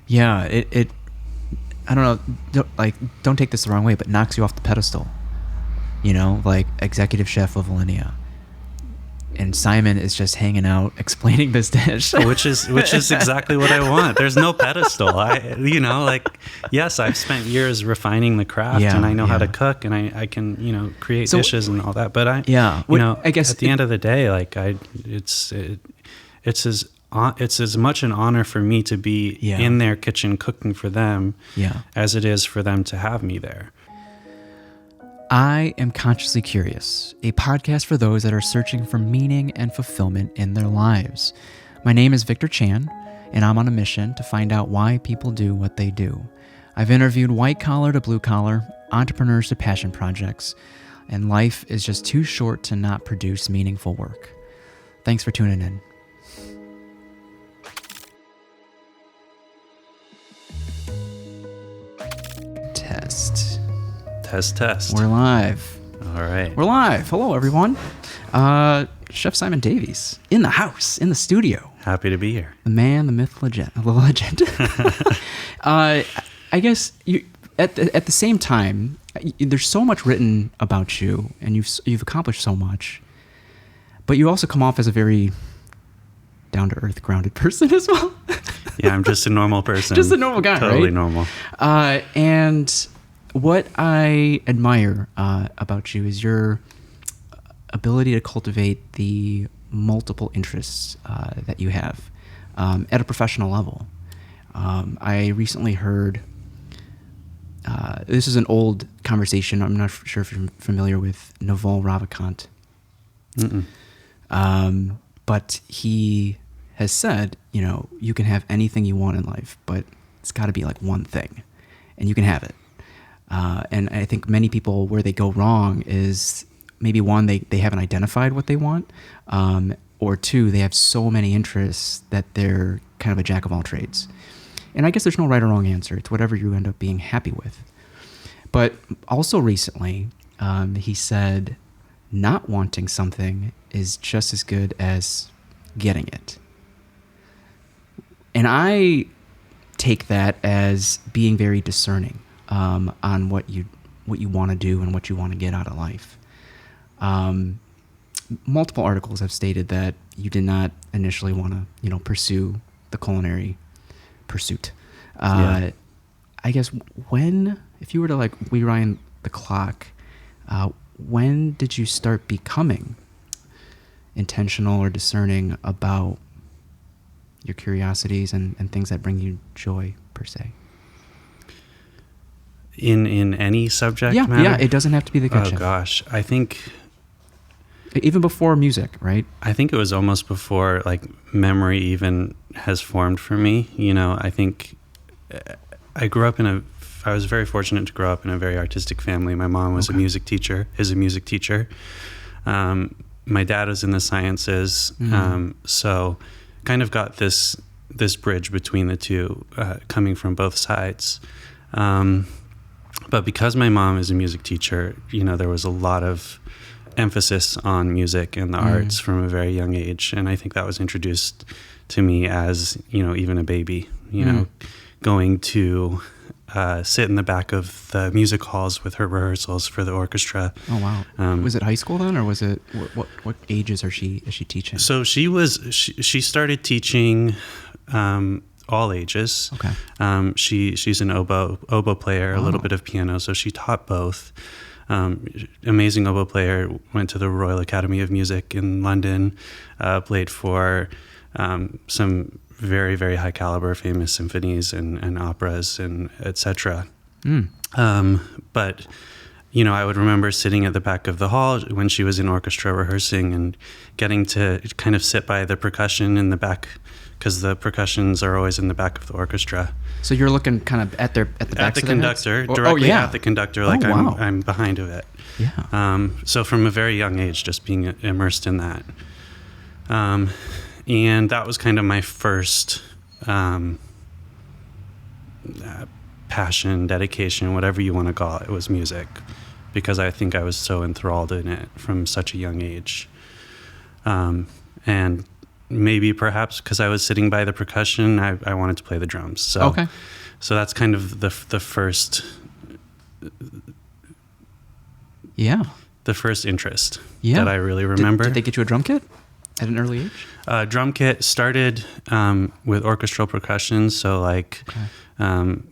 Yeah, it I don't know, don't take this the wrong way, but knocks you off the pedestal. You know, like executive chef of Alinea. And Simon is just hanging out explaining this dish, which is exactly what I want. There's no pedestal. Yes, I've spent years refining the craft, and I know how to cook, and I can create dishes and all that. But I guess at the end of the day, it's as much an honor for me to be in their kitchen cooking for them as it is for them to have me there. I Am Consciously Curious, a podcast for those that are searching for meaning and fulfillment in their lives. My name is Victor Chan, and I'm on a mission to find out why people do what they do. I've interviewed white-collar to blue-collar, entrepreneurs to passion projects, and life is just too short to not produce meaningful work. Thanks for tuning in. Test. We're live. All right. We're live. Hello, everyone. Chef Simon Davies in the house, in the studio. Happy to be here. The man, the myth, the legend. I guess you, at the same time, there's so much written about you, and you've accomplished so much, but you also come off as a very down-to-earth, grounded person as well. Yeah, I'm just a normal person. Just a normal guy, totally right? Normal. And what I admire about you is your ability to cultivate the multiple interests that you have at a professional level. I recently heard, this is an old conversation, I'm not sure if you're familiar with Naval Ravikant. But he has said, you can have anything you want in life, but it's got to be like one thing, and you can have it. And I think many people, where they go wrong is maybe one, they haven't identified what they want, or two, they have so many interests that they're kind of a jack of all trades. And I guess there's no right or wrong answer. It's whatever you end up being happy with. But also recently, he said not wanting something is just as good as getting it. And I take that as being very discerning on what you want to do and what you want to get out of life. Multiple articles have stated that you did not initially want to, pursue the culinary pursuit. I guess if you were to rewind the clock, when did you start becoming intentional or discerning about your curiosities and things that bring you joy per se? In any subject matter? Yeah, it doesn't have to be the kitchen. Oh gosh, I think even before music, right? I think it was almost before memory even has formed for me. I think I was very fortunate to grow up in a very artistic family. My mom was is a music teacher. My dad was in the sciences, so kind of got this bridge between the two, coming from both sides. But because my mom is a music teacher, there was a lot of emphasis on music and the arts from a very young age. And I think that was introduced to me as, even a baby, going to sit in the back of the music halls with her rehearsals for the orchestra. Oh, wow. Was it high school then, or was it, what ages is she teaching? So she started teaching all ages. Okay. She's an oboe player, a little bit of piano, so she taught both. Amazing oboe player, went to the Royal Academy of Music in London, played for some very, very high caliber famous symphonies and operas and etc. But I would remember sitting at the back of the hall when she was in orchestra rehearsing and getting to kind of sit by the percussion in the back, because the percussions are always in the back of the orchestra. So you're looking kind of at the back at the conductor, directly at the conductor, I'm behind of it. Yeah. So from a very young age, just being immersed in that, and that was kind of my first passion, dedication, whatever you want to call it. It was music, because I think I was so enthralled in it from such a young age, and maybe perhaps because I was sitting by the percussion, I wanted to play the drums. So, Okay. So that's kind of the first, the first interest that I really remember. Did they get you a drum kit at an early age? Drum kit started with orchestral percussion. So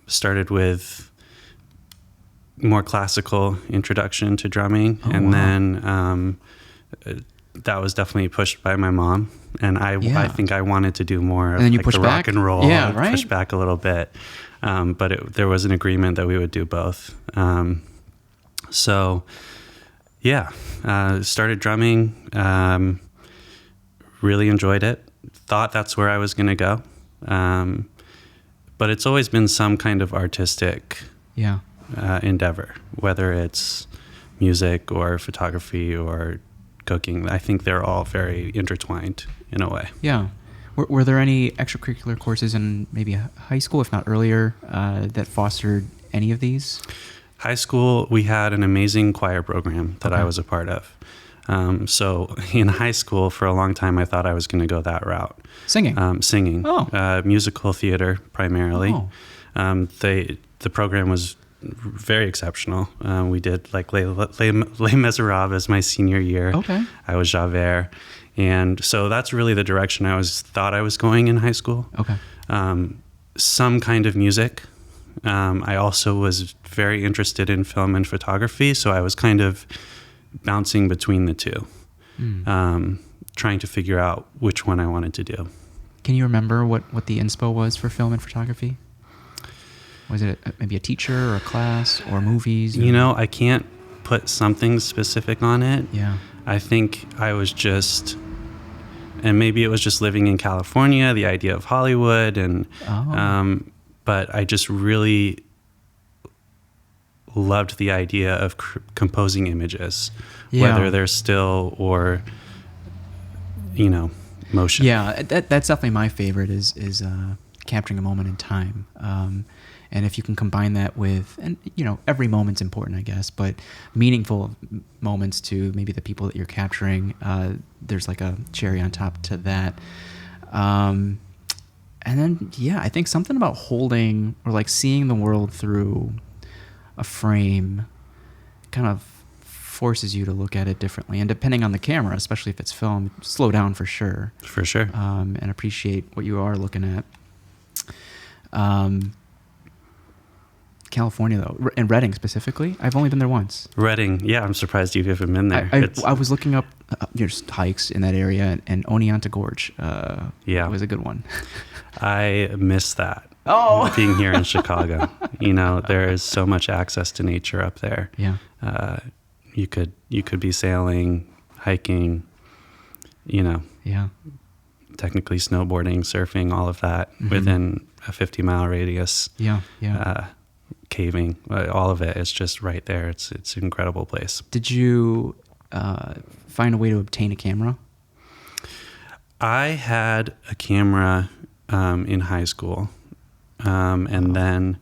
started with more classical introduction to drumming. Then that was definitely pushed by my mom. And I think I wanted to do more of like the rock and roll. Yeah, right. Push back a little bit. But there was an agreement that we would do both. Started drumming, really enjoyed it, thought that's where I was going to go. But it's always been some kind of artistic endeavor, whether it's music or photography or cooking. I think they're all very intertwined in a way. Yeah. Were there any extracurricular courses in maybe high school, if not earlier, that fostered any of these? High school, we had an amazing choir program that I was a part of. So in high school, for a long time, I thought I was going to go that route. Singing? Singing. Oh. Musical theater, primarily. Oh. The program was very exceptional. We did like Les Miserables as my senior year. Okay. I was Javert. And so that's really the direction I thought I was going in high school. Okay. Some kind of music. I also was very interested in film and photography, so I was kind of bouncing between the two, trying to figure out which one I wanted to do. Can you remember what the inspo was for film and photography? Was it maybe a teacher or a class or movies? Or? I can't put something specific on it. Yeah. I think I was just... And maybe it was just living in California, the idea of Hollywood, and but I just really loved the idea of composing images, whether they're still or motion. Yeah, that's definitely my favorite is capturing a moment in time, and if you can combine that with, and every moment's important, I guess, but meaningful moments to maybe the people that you're capturing, there's like a cherry on top to that. And then, I think something about holding or like seeing the world through a frame kind of forces you to look at it differently. And depending on the camera, especially if it's film, slow down for sure. For sure. And appreciate what you are looking at. California, though, and Redding specifically. I've only been there once. Redding, yeah, I'm surprised you haven't been there. I was looking up just hikes in that area, and Oneonta Gorge was a good one. I miss that. Oh, being here in Chicago, there is so much access to nature up there. Yeah, you could be sailing, hiking, technically snowboarding, surfing, all of that within a 50-mile radius. Yeah. Caving, all of it is just right there. It's an incredible place. Did you find a way to obtain a camera? I had a camera in high school, and then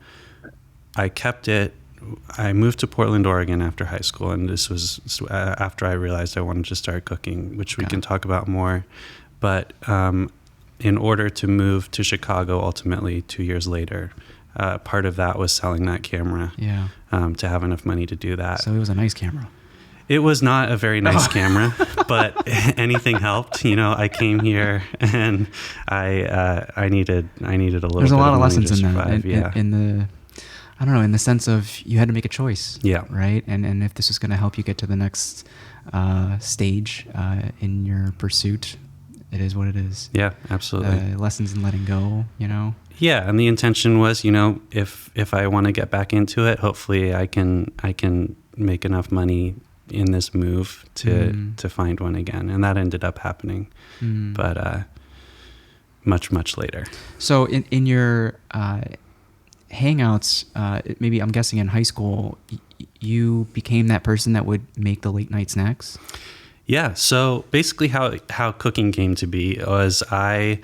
I kept it. I moved to Portland, Oregon after high school, and this was after I realized I wanted to start cooking, which we can talk about more. But in order to move to Chicago ultimately 2 years later, part of that was selling that camera to have enough money to do that. So it was a nice camera. It was not a very nice camera, but anything helped. I came here and I needed a little. There's a lot of money lessons in survive. that. In the, I don't know, in the sense of you had to make a choice. Yeah. Right. And if this was going to help you get to the next stage in your pursuit, it is what it is. Yeah, absolutely. Lessons in letting go. Yeah, and the intention was, if I want to get back into it, hopefully I can make enough money in this move to find one again, and that ended up happening, but much later. So in your hangouts, maybe I'm guessing in high school, you became that person that would make the late night snacks. Yeah. So basically, how cooking came to be was I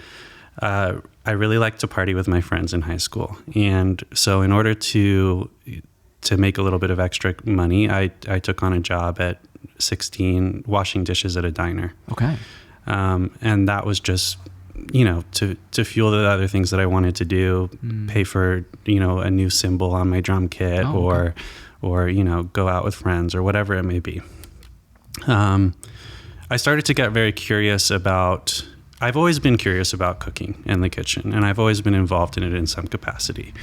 really liked to party with my friends in high school, and so in order to make a little bit of extra money, I took on a job at 16 washing dishes at a diner. Okay. And that was just, to fuel the other things that I wanted to do, pay for, a new cymbal on my drum kit, or go out with friends or whatever it may be. I started to get very curious about, I've always been curious about cooking in the kitchen, and I've always been involved in it in some capacity.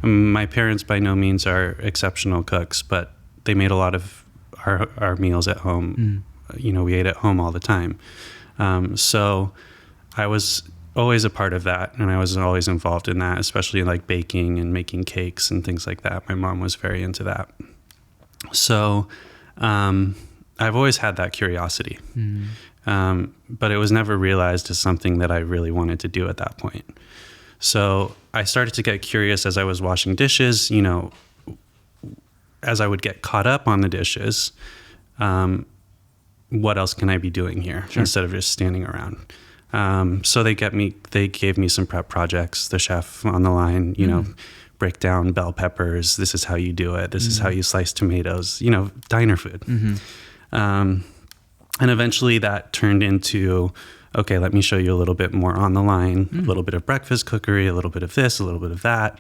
My parents by no means are exceptional cooks, but they made a lot of our meals at home. We ate at home all the time. So I was always a part of that, and I was always involved in that, especially like baking and making cakes and things like that. My mom was very into that. So I've always had that curiosity, but it was never realized as something that I really wanted to do at that point. So I started to get curious as I was washing dishes, as I would get caught up on the dishes, what else can I be doing here instead of just standing around? So they gave me some prep projects, the chef on the line, break down bell peppers. This is how you do it. This is how you slice tomatoes, diner food. And eventually that turned into, okay, let me show you a little bit more on the line, a little bit of breakfast cookery, a little bit of this, a little bit of that.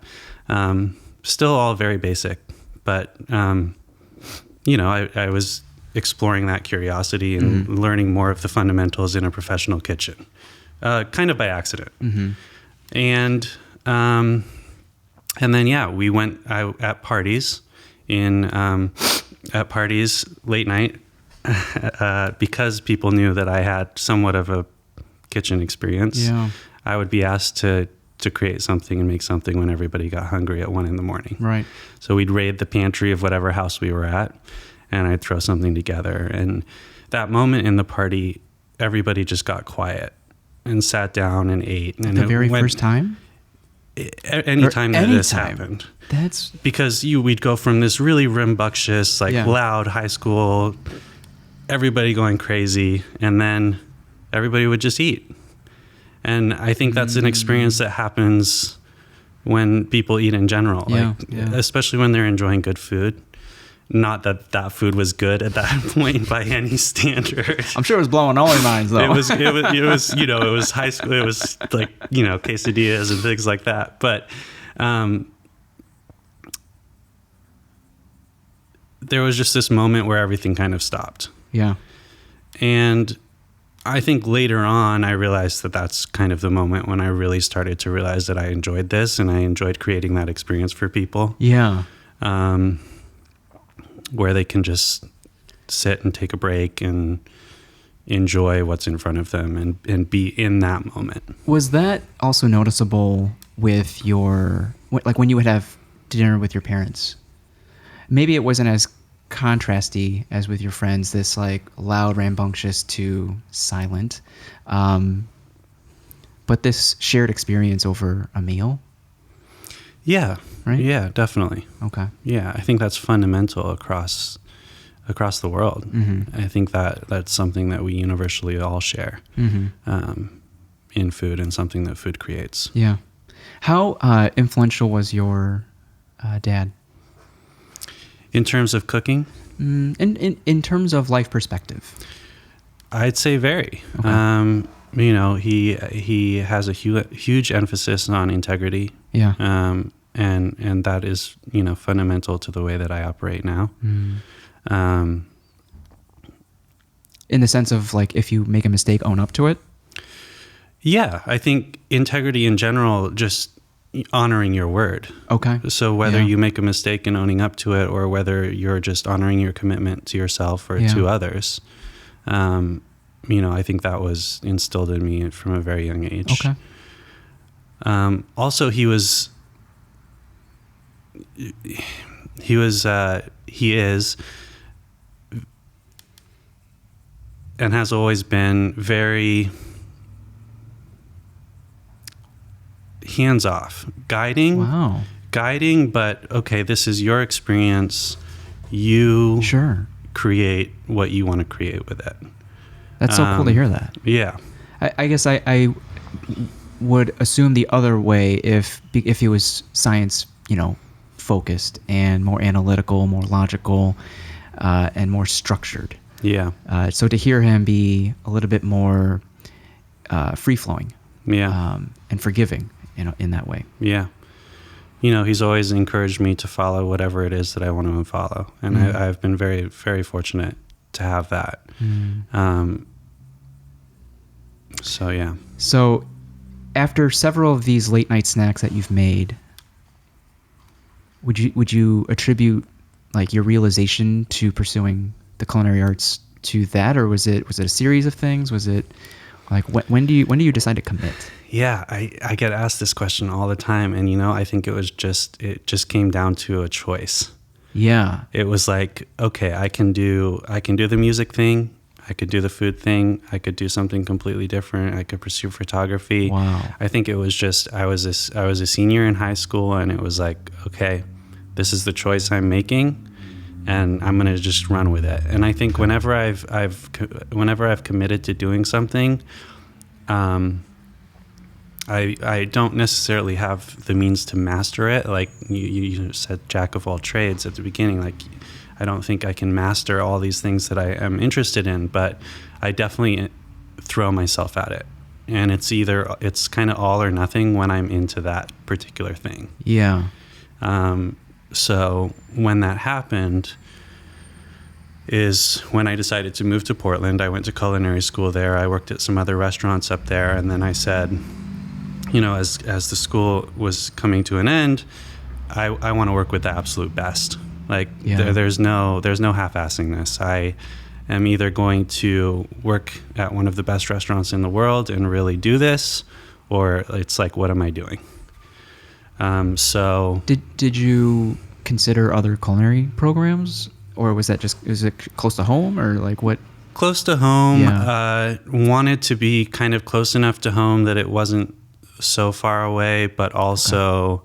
Still all very basic, but, I was exploring that curiosity and learning more of the fundamentals in a professional kitchen, kind of by accident. And then, we went at parties late night, because people knew that I had somewhat of a kitchen experience. Yeah. I would be asked to create something and make something when everybody got hungry at 1 a.m. Right. So we'd raid the pantry of whatever house we were at, and I'd throw something together. And that moment in the party, everybody just got quiet and sat down and ate. And the very first time? Anytime that this happened. That's because we'd go from this really rambunctious, loud high school, everybody going crazy, and then everybody would just eat. And I think that's an experience that happens when people eat in general, especially when they're enjoying good food. Not that food was good at that point by any standard. I'm sure it was blowing all your minds, though. It was it was high school. It was like, quesadillas and things like that. But there was just this moment where everything kind of stopped. Yeah. And I think later on, I realized that that's kind of the moment when I really started to realize that I enjoyed this and I enjoyed creating that experience for people. Yeah. Where they can just sit and take a break and enjoy what's in front of them and be in that moment. Was that also noticeable with when you would have dinner with your parents? Maybe it wasn't as contrasty as with your friends, this like loud, rambunctious to silent. But this shared experience over a meal? Yeah. Right? Yeah, definitely. Okay. Yeah, I think that's fundamental across the world. I think that's something that we universally all share in food, and something that food creates. Yeah. How influential was your dad? In terms of cooking? In terms of life perspective? I'd say very. Okay. He has a huge emphasis on integrity. Yeah. And that is, fundamental to the way that I operate now. In the sense of like, if you make a mistake, own up to it? Yeah, I think integrity in general, just honoring your word. Okay. So whether you make a mistake and owning up to it, or whether you're just honoring your commitment to yourself or to others, I think that was instilled in me from a very young age. Okay. Also, he is, and has always been very hands-off, guiding. Wow. Guiding, but okay, this is your experience. You create what you want to create with it. That's so cool to hear that. Yeah. I guess I would assume the other way if he was science, focused and more analytical, more logical, and more structured. Yeah. So to hear him be a little bit more, free flowing, and forgiving, in that way. Yeah. He's always encouraged me to follow whatever it is that I want to follow. And I've been very, very fortunate to have that. So, yeah. So after several of these late night snacks that you've made, would you attribute like your realization to pursuing the culinary arts to that, or was it a series of things? Was it like when do you decide to commit? Yeah, I get asked this question all the time, and I think it just came down to a choice. Yeah. It was like, okay, I can do the music thing, I could do the food thing, I could do something completely different, I could pursue photography. Wow. I think it was just I was a senior in high school, and it was like, okay, this is the choice I'm making, and I'm going to just run with it. And I think whenever I've committed to doing something, I don't necessarily have the means to master it. Like you said, jack of all trades at the beginning. Like, I don't think I can master all these things that I am interested in, but I definitely throw myself at it. And it's kind of all or nothing when I'm into that particular thing. Yeah. So when that happened is when I decided to move to Portland. I went to culinary school there. I worked at some other restaurants up there. And then I said, as the school was coming to an end, I want to work with the absolute best. Like, there's no half-assing this. I am either going to work at one of the best restaurants in the world and really do this, or it's like, what am I doing? So did you consider other culinary programs, or is it close to home, or like what? Close to home. Yeah. Wanted to be kind of close enough to home that it wasn't so far away, but also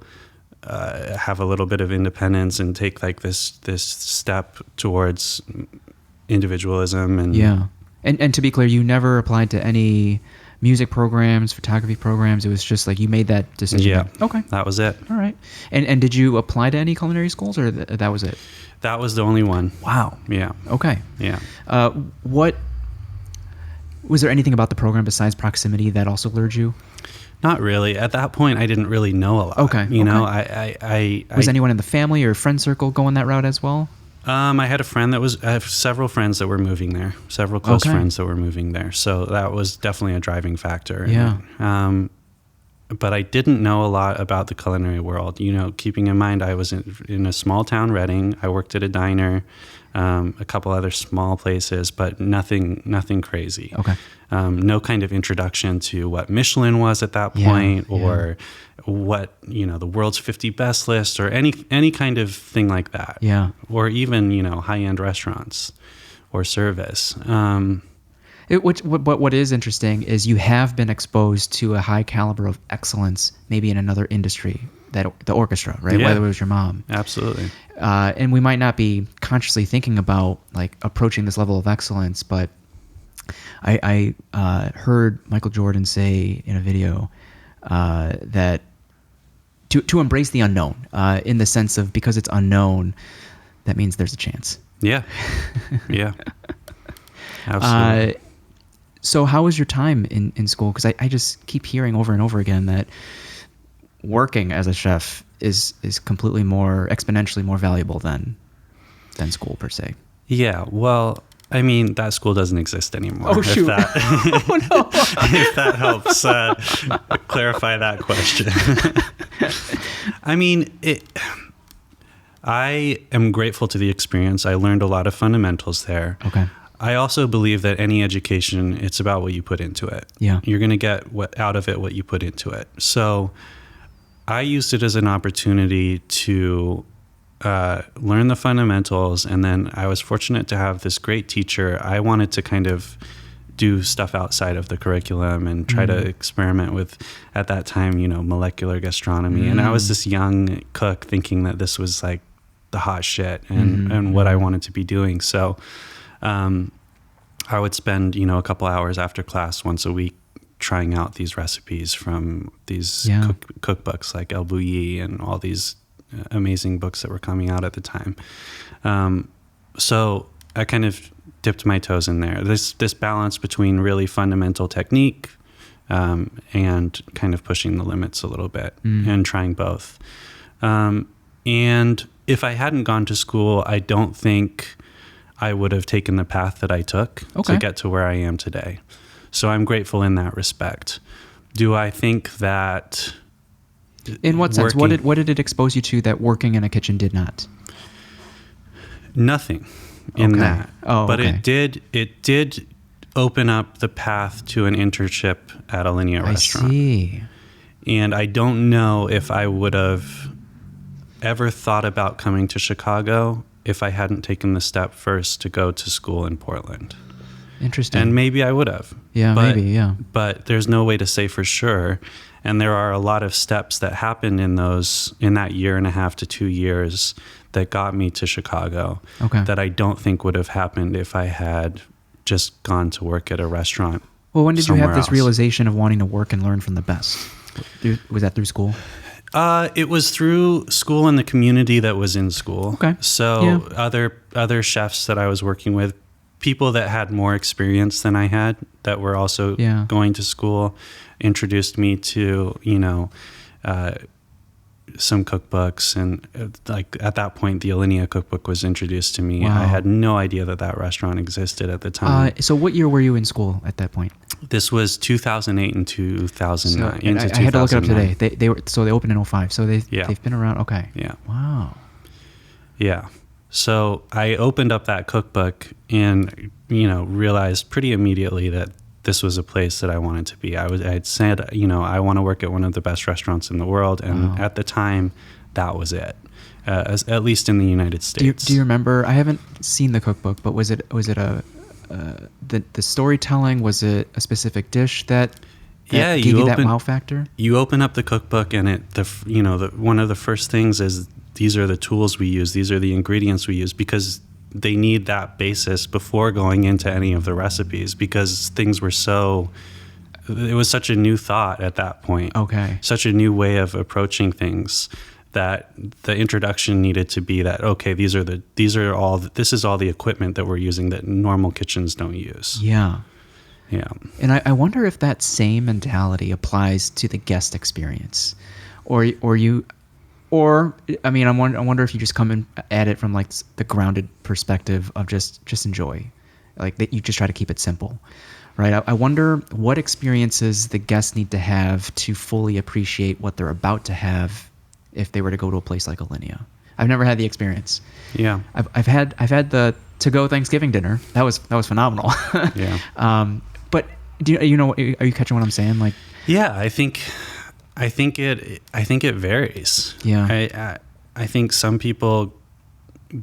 have a little bit of independence and take like this step towards individualism. And yeah. And to be clear, you never applied to any music programs, photography programs. It was just like you made that decision. Yeah. Okay. That was it. All right. And did you apply to any culinary schools, or that was it? That was the only one. Wow. Yeah. Okay. Yeah. What was there anything about the program besides proximity that also lured you? Not really. At that point, I didn't really know a lot. Okay. I was anyone in the family or friend circle going that route as well? I have several friends that were moving there, several close friends that were moving there. So that was definitely a driving factor. Yeah. But I didn't know a lot about the culinary world. Keeping in mind I was in a small town, Reading. I worked at a diner, a couple other small places, but nothing crazy. Okay. No kind of introduction to what Michelin was at that point, or what the world's 50 best list, or any kind of thing like that. Yeah. Or even high-end restaurants or service. What is interesting is you have been exposed to a high caliber of excellence, maybe in another industry, the orchestra, right? Yeah. Whether it was your mom. Absolutely. And we might not be consciously thinking about like approaching this level of excellence, but I heard Michael Jordan say in a video that to embrace the unknown, in the sense of, because it's unknown, that means there's a chance. Yeah. Yeah. Absolutely. So how was your time in school? Because I just keep hearing over and over again that working as a chef is completely exponentially more valuable than school per se. Yeah, well, I mean, that school doesn't exist anymore. Oh, shoot. Oh, no. If that helps clarify that question. I mean, I am grateful to the experience. I learned a lot of fundamentals there. Okay. I also believe that any education, it's about what you put into it. Yeah. You're going to get out of it what you put into it. So I used it as an opportunity to learn the fundamentals, and then I was fortunate to have this great teacher. I wanted to kind of do stuff outside of the curriculum and try to experiment with, at that time, molecular gastronomy. And I was this young cook thinking that this was like the hot shit and what I wanted to be doing. So I would spend, a couple hours after class once a week trying out these recipes from these cookbooks like El Bouilly and all these amazing books that were coming out at the time. So I kind of dipped my toes in there. This balance between really fundamental technique and kind of pushing the limits a little bit and trying both. And if I hadn't gone to school, I don't think I would have taken the path that I took to get to where I am today. So I'm grateful in that respect. Do I think that... In what sense? What did it expose you to that working in a kitchen did not? Nothing in that. Oh, but it did open up the path to an internship at Alinea restaurant. I see. And I don't know if I would have ever thought about coming to Chicago if I hadn't taken the step first to go to school in Portland. Interesting. And maybe I would have. Yeah, maybe, yeah. But there's no way to say for sure. And there are a lot of steps that happened in that year and a half to 2 years that got me to Chicago that I don't think would have happened if I had just gone to work at a restaurant. Well, when did you have this else. realization of wanting to work and learn from the best? Was that through school? It was through school and the community that was in school. Okay. So other chefs that I was working with, people that had more experience than I had, that were also going to school, introduced me to, some cookbooks. And like at that point, the Alinea cookbook was introduced to me. Wow. I had no idea that restaurant existed at the time. So what year were you in school at that point? This was 2008 and 2009. I had to look it up today. They opened in 2005. So they've been around. Okay. Yeah. Wow. Yeah. So I opened up that cookbook and, realized pretty immediately that this was a place that I wanted to be. I had said, I want to work at one of the best restaurants in the world. And at the time, that was it, at least in the United States. Do you remember? I haven't seen the cookbook, but was it the storytelling? Was it a specific dish that gave you that wow factor? You open up the cookbook and one of the first things is, these are the tools we use. These are the ingredients we use, because they need that basis before going into any of the recipes, because it was such a new thought at that point. Okay. Such a new way of approaching things that the introduction needed to be that, okay, this is all the equipment that we're using that normal kitchens don't use. Yeah. Yeah. And I wonder if that same mentality applies to the guest experience, I wonder if you just come in at it from like the grounded perspective of just enjoy, like that you just try to keep it simple, right? I wonder what experiences the guests need to have to fully appreciate what they're about to have if they were to go to a place like Alinea. I've never had the experience. Yeah. I've had the to-go Thanksgiving dinner. That was phenomenal. Yeah. But are you catching what I'm saying? Like, yeah, I think it varies. Yeah. I think some people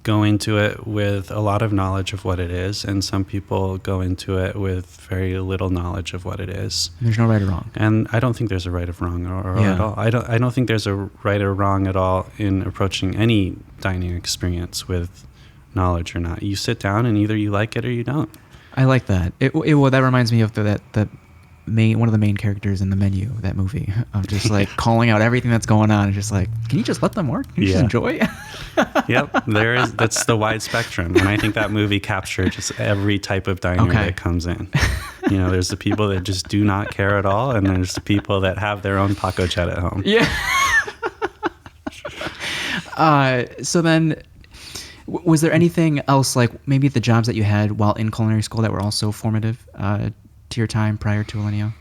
go into it with a lot of knowledge of what it is, and some people go into it with very little knowledge of what it is. There's no right or wrong. And I don't think there's a right or wrong at all. I don't think there's a right or wrong at all in approaching any dining experience with knowledge or not. You sit down and either you like it or you don't. I like that. Well, that reminds me of that one of the main characters in The Menu, that movie, of just like calling out everything that's going on and just like, can you just let them work? Can you just enjoy? Yep. That's the wide spectrum. And I think that movie captured just every type of diner that comes in. There's the people that just do not care at all, and there's the people that have their own Paco Chet at home. Yeah. So then, was there anything else, like maybe the jobs that you had while in culinary school, that were also formative to your time prior to Alinea?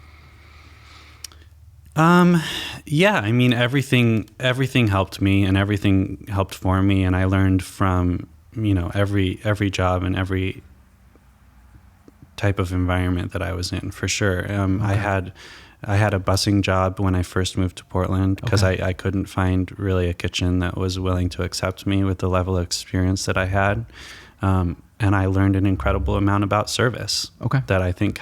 Yeah, I mean, everything helped me, and everything helped form me, and I learned from, every job and every type of environment that I was in, for sure. I had a busing job when I first moved to Portland, because I couldn't find really a kitchen that was willing to accept me with the level of experience that I had. And I learned an incredible amount about service that I think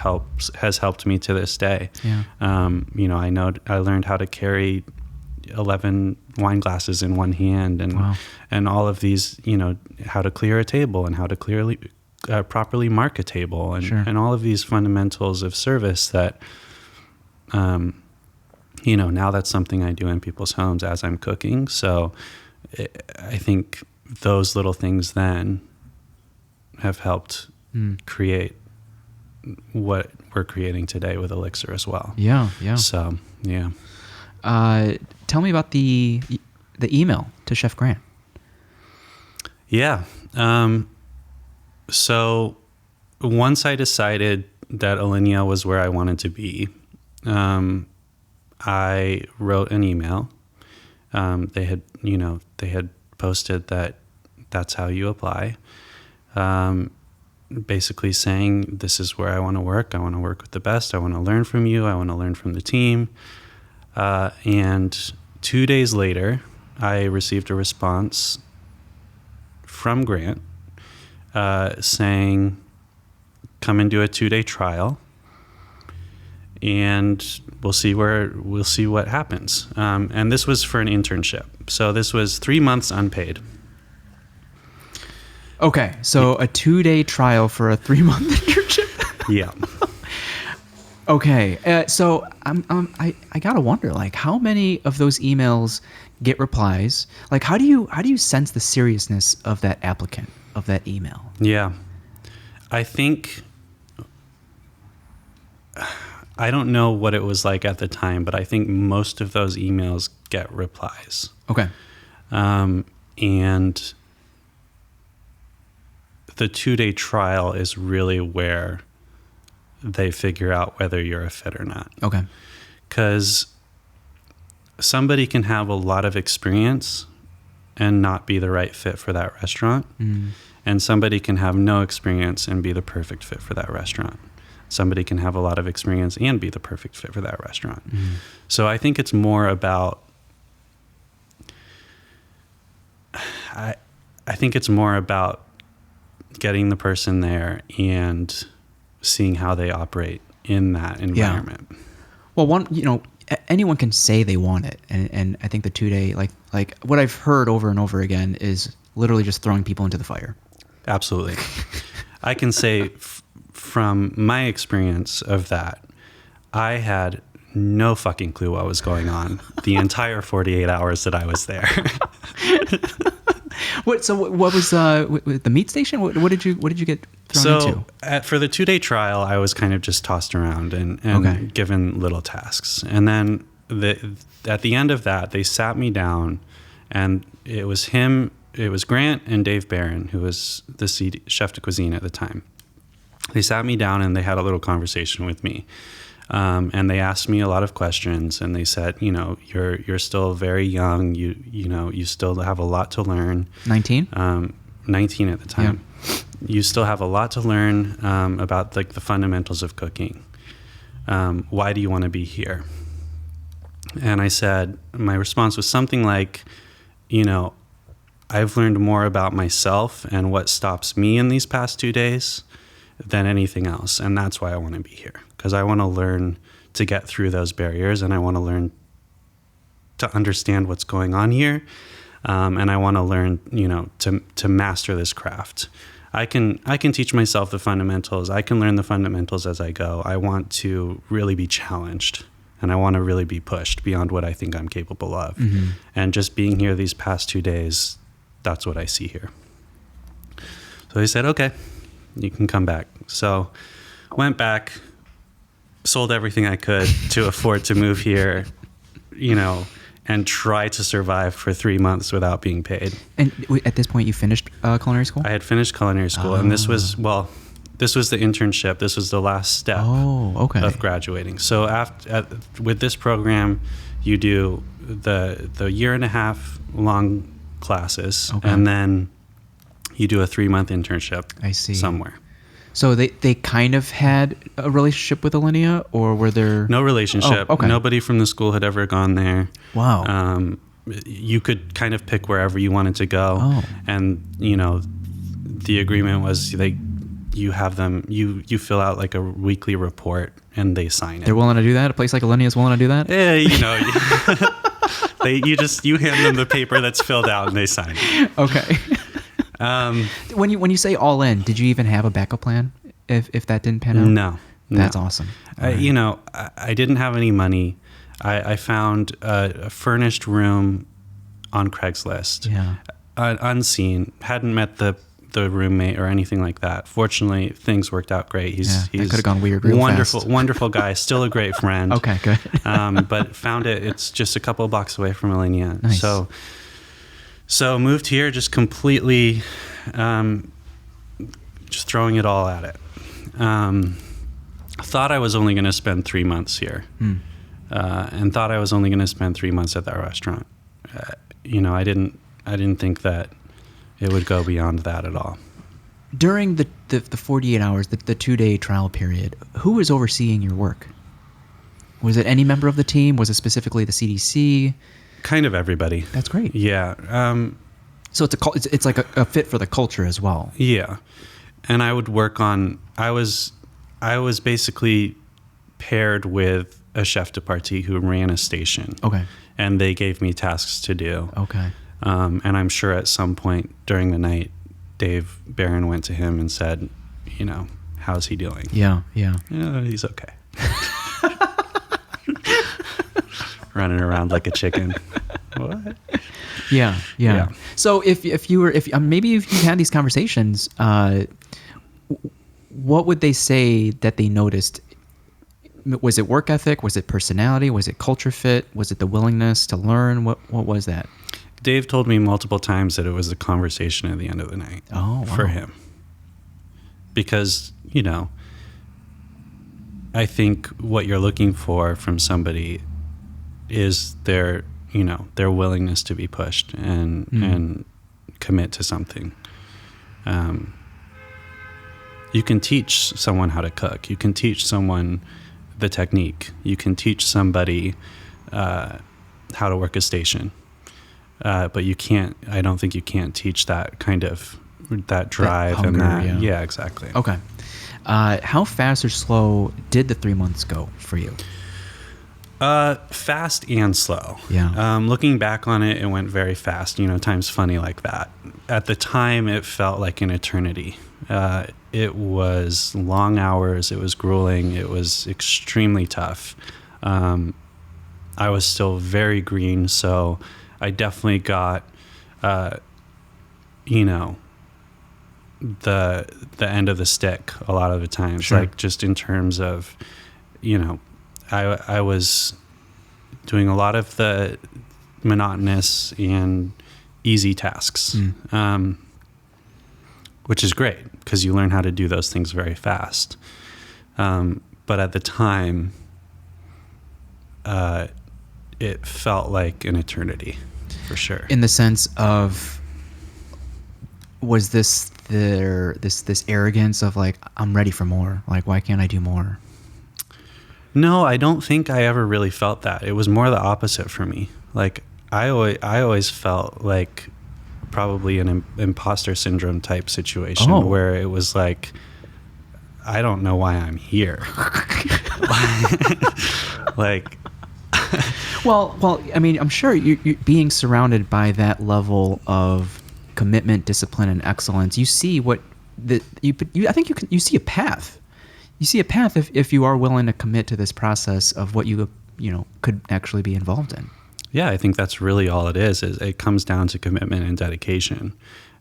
has helped me to this day. Yeah. I learned how to carry 11 wine glasses in one hand, and all of these, how to clear a table and how to properly mark a table, and all of these fundamentals of service that, now that's something I do in people's homes as I'm cooking. So I think those little things then have helped create what we're creating today with Ilixr as well. Yeah. So, yeah. Tell me about the email to Chef Grant. Yeah. So once I decided that Alinea was where I wanted to be, I wrote an email. They had posted that that's how you apply. Basically saying, this is where I want to work. I want to work with the best. I want to learn from you. I want to learn from the team. And 2 days later, I received a response from Grant saying, come and do a 2-day trial, and we'll see what happens. And this was for an internship. So this was 3 months unpaid. Okay, so a 2-day trial for a 3-month internship. Yeah. Okay, so I gotta wonder, like, how many of those emails get replies? Like, how do you sense the seriousness of that applicant, of that email? Yeah, I think, I don't know what it was like at the time, but I think most of those emails get replies. Okay. And the 2-day trial is really where they figure out whether you're a fit or not. Okay. Because somebody can have a lot of experience and not be the right fit for that restaurant. Mm. And somebody can have no experience and be the perfect fit for that restaurant. Somebody can have a lot of experience and be the perfect fit for that restaurant. Mm. So I think it's more about, I think it's more about getting the person there and seeing how they operate in that environment. Yeah. Well, anyone can say they want it, and I think the 2-day, like what I've heard over and over again is literally just throwing people into the fire. Absolutely. I can say from my experience of that, I had no fucking clue what was going on the entire 48 hours that I was there. What was the meat station? What did you get thrown into? For the 2-day trial, I was kind of just tossed around and Okay. given little tasks. And then at the end of that, they sat me down, and it was Grant and Dave Barron, who was the chef de cuisine at the time. They sat me down and they had a little conversation with me. And they asked me a lot of questions, and they said, you're still very young. You still have a lot to learn. 19? 19 at the time. Yeah. You still have a lot to learn about like the fundamentals of cooking. Why do you want to be here? And I said, my response was something like, I've learned more about myself and what stops me in these past 2 days than anything else. And that's why I want to be here. Because I want to learn to get through those barriers, and I want to learn to understand what's going on here. And I want to learn, to master this craft. I can teach myself the fundamentals. I can learn the fundamentals as I go. I want to really be challenged, and I want to really be pushed beyond what I think I'm capable of. Mm-hmm. And just being here these past 2 days, that's what I see here. So they said, okay, you can come back. So went back, sold everything I could to afford to move here, and try to survive for 3 months without being paid. And at this point, you finished culinary school? I had finished culinary school, and this was the internship. This was the last step of graduating. So with this program, you do the 1.5 year long classes, and then you do a 3-month internship. I see. Somewhere. So they kind of had a relationship with Alinea, or were there... No relationship. Oh, okay. Nobody from the school had ever gone there. Wow. You could kind of pick wherever you wanted to go. Oh. And, the agreement was you fill out like a weekly report and they sign it. They're willing to do that? A place like Alinea is willing to do that? Yeah, you hand them the paper that's filled out and they sign it. Okay. When you say all in, did you even have a backup plan if that didn't pan out? No. That's awesome. Right. I didn't have any money. I found a furnished room on Craigslist. Yeah. Unseen. Hadn't met the the roommate or anything like that. Fortunately, things worked out great. He's could have gone weird real wonderful, fast. wonderful guy, still a great friend. Okay, good. But found it's just a couple of blocks away from Alinea. Nice. So moved here just completely, just throwing it all at it. Thought I was only going to spend 3 months here, and thought I was only going to spend 3 months at that restaurant. I didn't think that it would go beyond that at all. During the 48 hours, the 2-day trial period, who was overseeing your work? Was it any member of the team? Was it specifically the CDC? Kind of everybody. That's great. Yeah. So it's like a fit for the culture as well. Yeah. And I would work on, I was basically paired with a chef de partie who ran a station. Okay. And they gave me tasks to do. Okay. And I'm sure at some point during the night, Dave Barron went to him and said, how's he doing? Yeah. He's okay. Running around like a chicken. What? Yeah. So if you had these conversations, what would they say that they noticed? Was it work ethic? Was it personality? Was it culture fit? Was it the willingness to learn? What was that? Dave told me multiple times that it was the conversation at the end of the night. Oh, wow. For him. Because, I think what you're looking for from somebody is their willingness to be pushed and commit to something. You can teach someone how to cook. You can teach someone the technique. You can teach somebody how to work a station. But I don't think you can't teach that kind of, that drive that hunger, and that. Yeah, exactly. Okay. How fast or slow did the 3 months go for you? Fast and slow. Yeah. Looking back on it, it went very fast. Time's funny like that. At the time, it felt like an eternity. It was long hours. It was grueling. It was extremely tough. I was still very green, so I definitely got, the end of the stick a lot of the times. Sure. Like just in terms of, I was doing a lot of the monotonous and easy tasks, which is great because you learn how to do those things very fast. But at the time, it felt like an eternity, for sure. In the sense of, was this this arrogance of like, I'm ready for more? Like, why can't I do more? No, I don't think I ever really felt that. It was more the opposite for me. Like, I always felt like probably an imposter syndrome type situation where it was like, I don't know why I'm here. Like, well, I mean, I'm sure you being surrounded by that level of commitment, discipline, and excellence, you see what I think you see a path. You see a path if you are willing to commit to this process of what you could actually be involved in. Yeah, I think that's really all it is it comes down to commitment and dedication.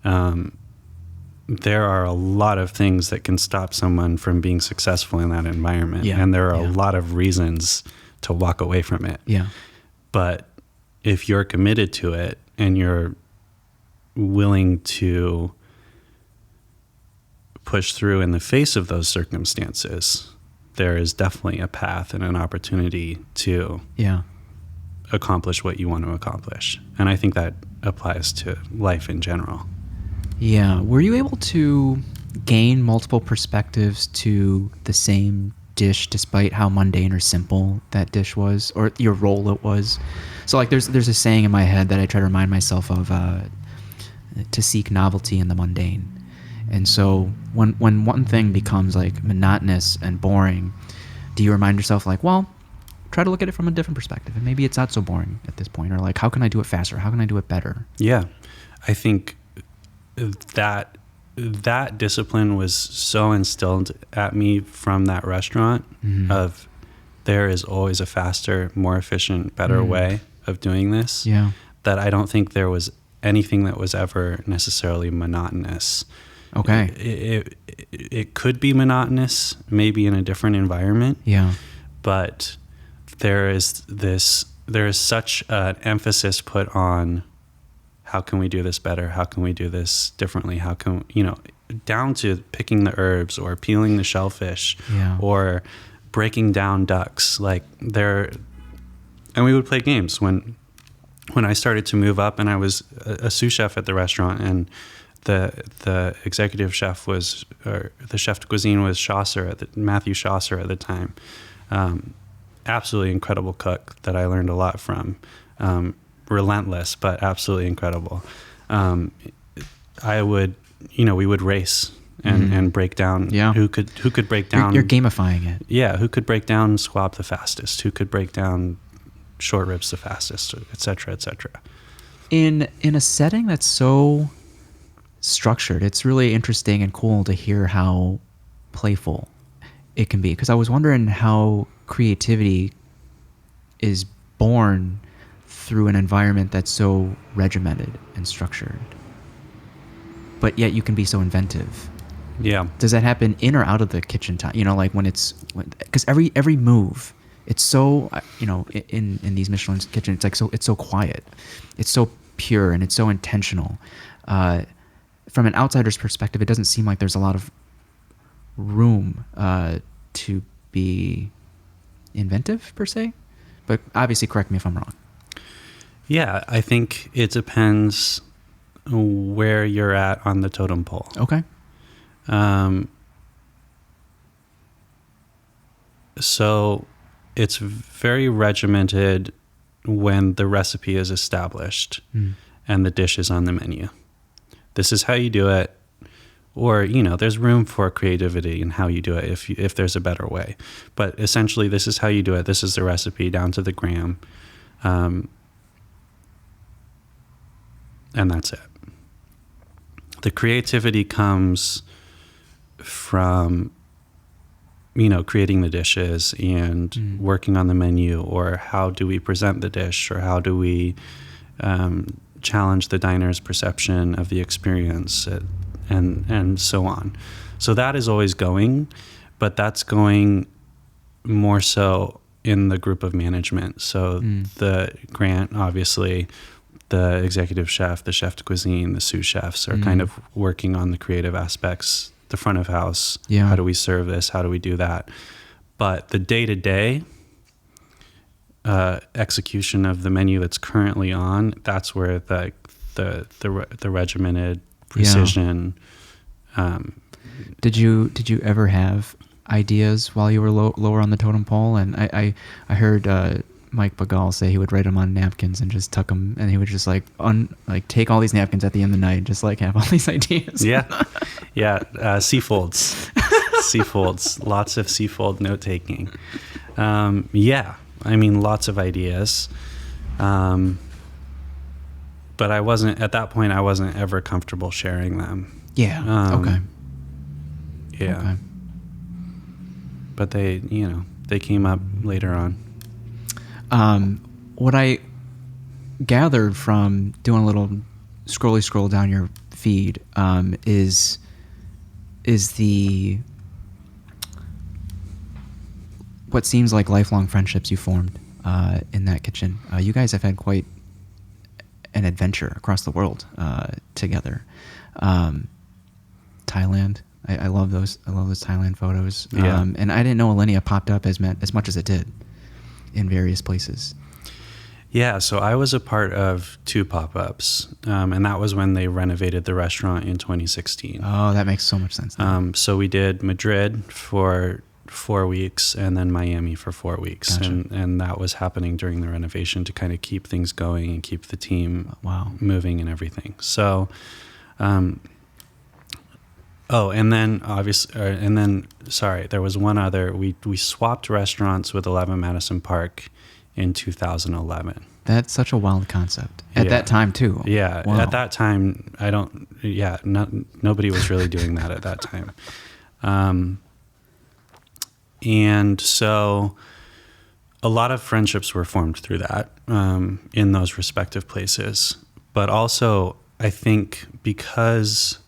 There are a lot of things that can stop someone from being successful in that environment. Yeah, and there are a lot of reasons to walk away from it. Yeah. But if you're committed to it and you're willing to push through in the face of those circumstances, there is definitely a path and an opportunity to accomplish what you want to accomplish. And I think that applies to life in general. Yeah. Were you able to gain multiple perspectives to the same dish despite how mundane or simple that dish was, or your role it was? So like there's a saying in my head that I try to remind myself of, to seek novelty in the mundane. And so when one thing becomes like monotonous and boring, do you remind yourself like, well, try to look at it from a different perspective, and maybe it's not so boring at this point, or like, how can I do it faster? How can I do it better? Yeah. I think that discipline was so instilled at me from that restaurant of there is always a faster, more efficient, better way of doing this. Yeah. That I don't think there was anything that was ever necessarily monotonous. Okay. It could be monotonous, maybe in a different environment. Yeah. But there is such an emphasis put on how can we do this better? How can we do this differently? How can, down to picking the herbs or peeling the shellfish or breaking down ducks. And we would play games when I started to move up, and I was a sous chef at the restaurant, and the executive chef or the chef de cuisine was Matthew Chaucer at the time. Absolutely incredible cook that I learned a lot from. Relentless, but absolutely incredible. We would race and break down who could break down. You're gamifying it. Yeah, who could break down squab the fastest? Who could break down short ribs the fastest, et cetera, et cetera. In a setting that's so structured, it's really interesting and cool to hear how playful it can be. Because I was wondering how creativity is born through an environment that's so regimented and structured, but yet you can be so inventive. Yeah. Does that happen in or out of the kitchen time? Because every move, it's so, in these Michelin kitchens, it's so quiet, it's so pure, and it's so intentional. From an outsider's perspective, it doesn't seem like there's a lot of room to be inventive per se, but obviously correct me if I'm wrong. Yeah, I think it depends where you're at on the totem pole. Okay. So it's very regimented when the recipe is established and the dish is on the menu. This is how you do it. Or, there's room for creativity in how you do it if there's a better way. But essentially, this is how you do it. This is the recipe down to the gram. And that's it. The creativity comes from, creating the dishes and working on the menu, or how do we present the dish, or how do we challenge the diner's perception of the experience, and so on. So that is always going, but that's going more so in the group of management. So the Grant, obviously, the executive chef, the chef de cuisine, the sous chefs are kind of working on the creative aspects, the front of house. Yeah. How do we serve this? How do we do that? But the day-to-day execution of the menu that's currently on, that's where the regimented precision. Did you ever have ideas while you were lower on the totem pole? And I heard Mike Bagal say he would write them on napkins and just tuck them, and he would just take all these napkins at the end of the night and just have all these ideas. Yeah. Seafolds, lots of seafold note taking. Lots of ideas. But I wasn't ever comfortable sharing them. Yeah. Okay. Yeah. Okay. But they came up later on. What I gathered from doing a little scroll down your feed is the what seems like lifelong friendships you formed in that kitchen. You guys have had quite an adventure across the world together. Thailand. I love those. I love those Thailand photos. Yeah. And I didn't know Alinea popped up as much as it did in various places. Yeah, so I was a part of 2 pop-ups, and that was when they renovated the restaurant in 2016. Oh, that makes so much sense. So we did Madrid for 4 weeks and then Miami for 4 weeks. Gotcha. And that was happening during the renovation to kind of keep things going and keep the team moving and everything. So, there was one other. We swapped restaurants with 11 Madison Park in 2011. That's such a wild concept at that time too. Yeah, wow. At that time, nobody was really doing that at that time. And so a lot of friendships were formed through that in those respective places. But also, I think because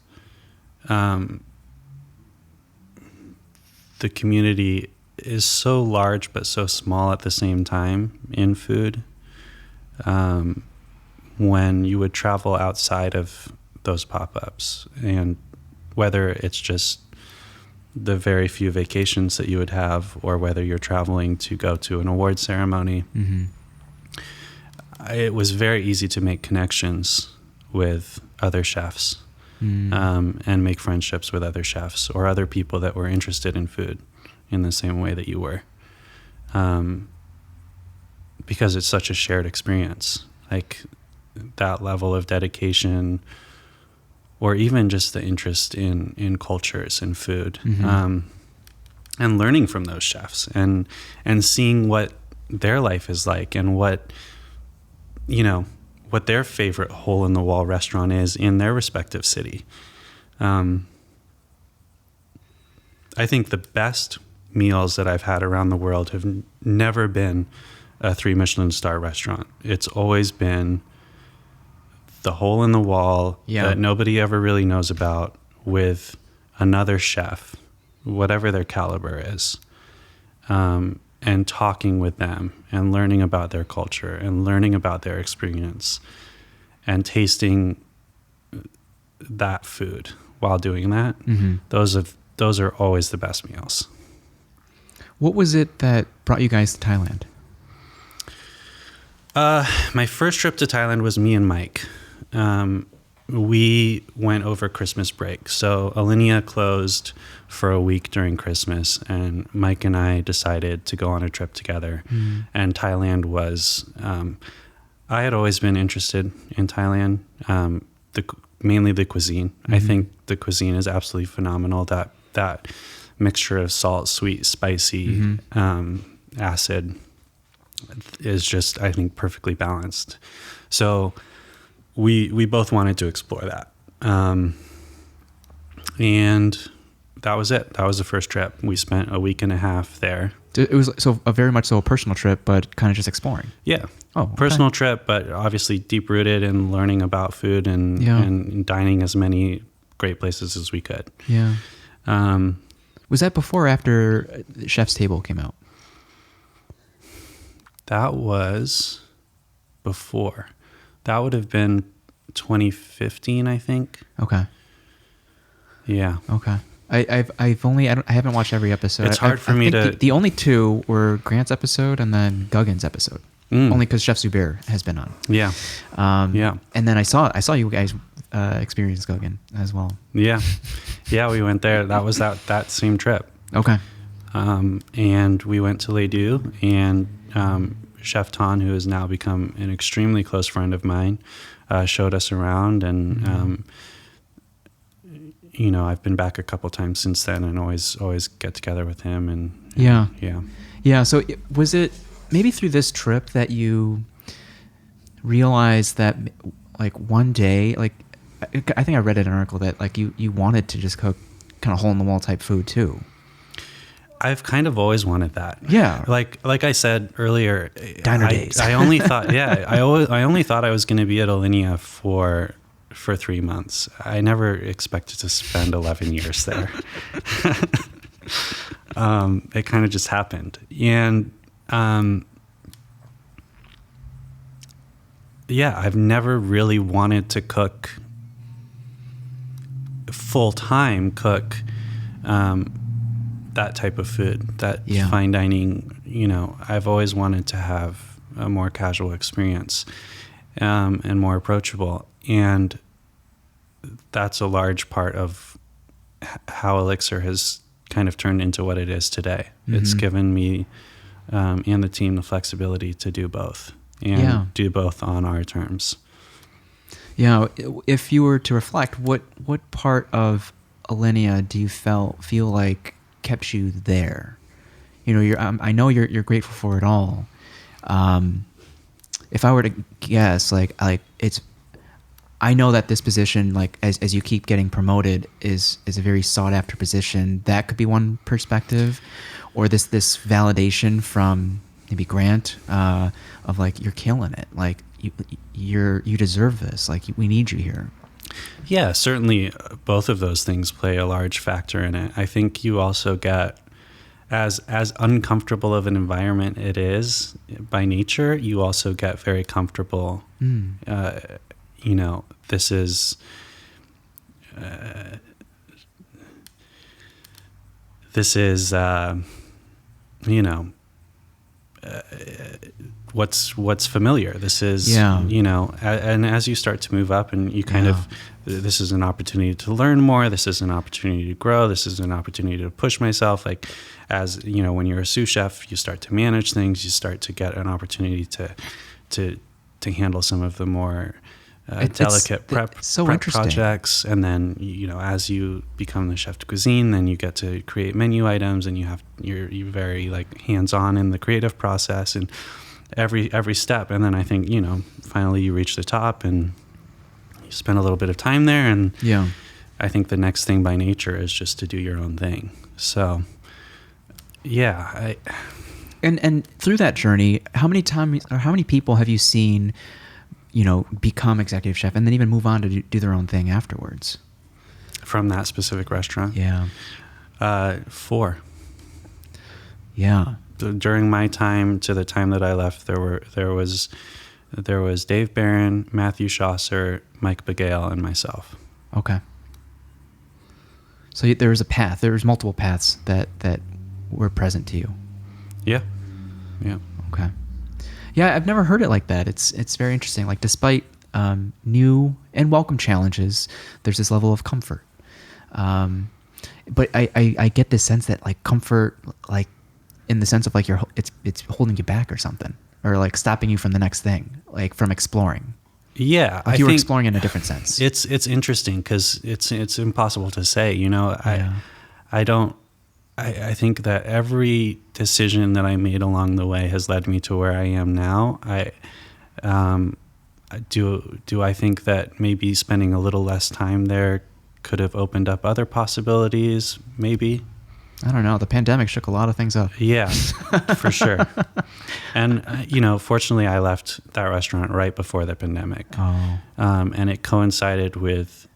the community is so large but so small at the same time in food. When you would travel outside of those pop-ups, and whether it's just the very few vacations that you would have, or whether you're traveling to go to an award ceremony, it was very easy to make connections with other chefs, and make friendships with other chefs or other people that were interested in food in the same way that you were, because it's such a shared experience. Like that level of dedication, or even just the interest in cultures and food, and learning from those chefs, and seeing what their life is like, and what their favorite hole in the wall restaurant is in their respective city. I think the best meals that I've had around the world have never been a 3 Michelin star restaurant. It's always been the hole in the wall that nobody ever really knows about, with another chef, whatever their caliber is, and talking with them and learning about their culture and learning about their experience and tasting that food while doing that. Those are always the best meals. What was it that brought you guys to Thailand? My first trip to Thailand was me and Mike. We went over Christmas break. So Alinea closed for a week during Christmas, and Mike and I decided to go on a trip together. And Thailand was, I had always been interested in Thailand, mainly the cuisine. I think the cuisine is absolutely phenomenal. That mixture of salt, sweet, spicy, acid is just, I think, perfectly balanced. So we both wanted to explore that. And that was it. That was the first trip. We spent a week and a half there. It was very much so a personal trip, but kind of just exploring. Yeah. Oh, okay. Personal trip, but obviously deep rooted in learning about food and dining as many great places as we could. Yeah. Was that before or after Chef's Table came out? That was before. That would have been 2015, I think. Okay. Yeah. Okay. I haven't watched every episode. It's hard for me to. The only two were Grant's episode and then Guggen's episode. Only because Chef Zubair has been on. Yeah. Yeah. And then I saw you guys experience Guggen as well. Yeah. Yeah, we went there. That was that same trip. Okay. And we went to Les Deux, and Chef Tan, who has now become an extremely close friend of mine, showed us around, and I've been back a couple times since then, and always get together with him. And yeah. So was it maybe through this trip that you realized that, like, one day, like, I think I read in an article that, like, you wanted to just cook kind of hole in the wall type food too? I've kind of always wanted that. Yeah. Like I said earlier, Diner days. I only thought, I only thought I was going to be at Alinea for 3 months. I never expected to spend 11 years there. It kind of just happened. And, I've never really wanted to cook full-time that type of food, that fine dining. I've always wanted to have a more casual experience, and more approachable. And that's a large part of how Ilixr has kind of turned into what it is today. It's given me and the team the flexibility to do both, and do both on our terms. Yeah. If you were to reflect, what part of Alinea do you feel like kept you there? I know you're grateful for it all. If I were to guess, I know that this position, like, as you keep getting promoted, is a very sought after position. That could be one perspective, or this validation from maybe Grant, of, like, you're killing it, like you deserve this, like, we need you here. Yeah, certainly both of those things play a large factor in it. I think you also get, as uncomfortable of an environment it is by nature, you also get very comfortable. You know, this is you know, what's familiar. This is, you know, and as you start to move up and you kind of, this is an opportunity to learn more. This is an opportunity to grow. This is an opportunity to push myself. Like, as you know, when you're a sous chef, you start to manage things. You start to get an opportunity to handle some of the more delicate prep projects. And then, you know, as you become the chef de cuisine, then you get to create menu items, and you're very like hands-on in the creative process and every step. And then I think, you know, finally you reach the top and you spend a little bit of time there. And I think the next thing by nature is just to do your own thing. So yeah. And through that journey, how many times or how many people have you seen, you know, become executive chef and then even move on to do their own thing afterwards? From that specific restaurant? 4. Yeah. During my time to the time that I left, there was Dave Barron, Matthew Chaucer, Mike Begale, and myself. Okay. So there was a path. There was multiple paths that were present to you. Yeah. Yeah. Okay. Yeah, I've never heard it like that. It's very interesting. Like, despite new and welcome challenges, there's this level of comfort. But I get this sense that, like, comfort, like, in the sense of like it's holding you back or something, or like stopping you from the next thing, like from exploring. Yeah, like you were exploring in a different sense. It's interesting because it's impossible to say. You know, I think that every decision that I made along the way has led me to where I am now. Do I think that maybe spending a little less time there could have opened up other possibilities? Maybe. I don't know. The pandemic shook a lot of things up. Yeah, for sure. And, you know, fortunately I left that restaurant right before the pandemic. And it coincided with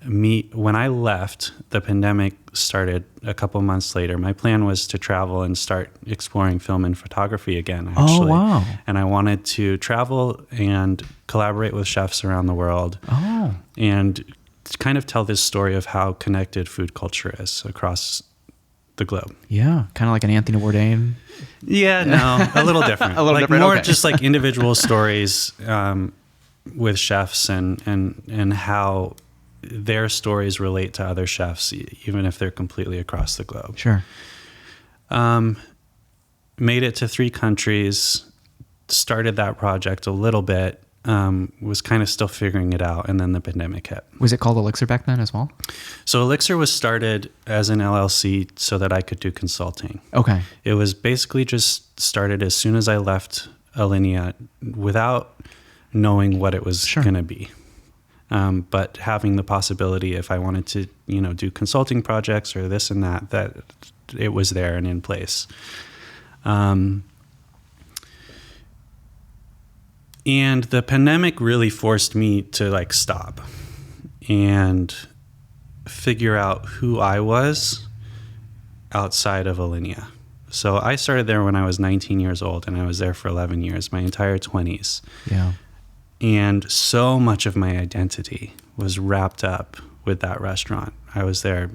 me. When I left, the pandemic started a couple months later. My plan was to travel and start exploring film and photography again, actually. Oh, wow. And I wanted to travel and collaborate with chefs around the world. And to kind of tell this story of how connected food culture is across the globe. Yeah, kind of like an Anthony Bourdain. Yeah, no, a little different. A little different, more okay. Just like individual stories with chefs and how their stories relate to other chefs, even if they're completely across the globe. Sure. Made it to 3 countries, started that project a little bit, was kind of still figuring it out, and then the pandemic hit. Was it called Ilixr back then as well? So Ilixr was started as an LLC so that I could do consulting. Okay. It was basically just started as soon as I left Alinea without knowing what it was going to be. But having the possibility, if I wanted to, you know, do consulting projects or this and that it was there and in place. And the pandemic really forced me to like stop and figure out who I was outside of Alinea. So I started there when I was 19 years old, and I was there for 11 years, my entire 20s. Yeah. And so much of my identity was wrapped up with that restaurant. I was there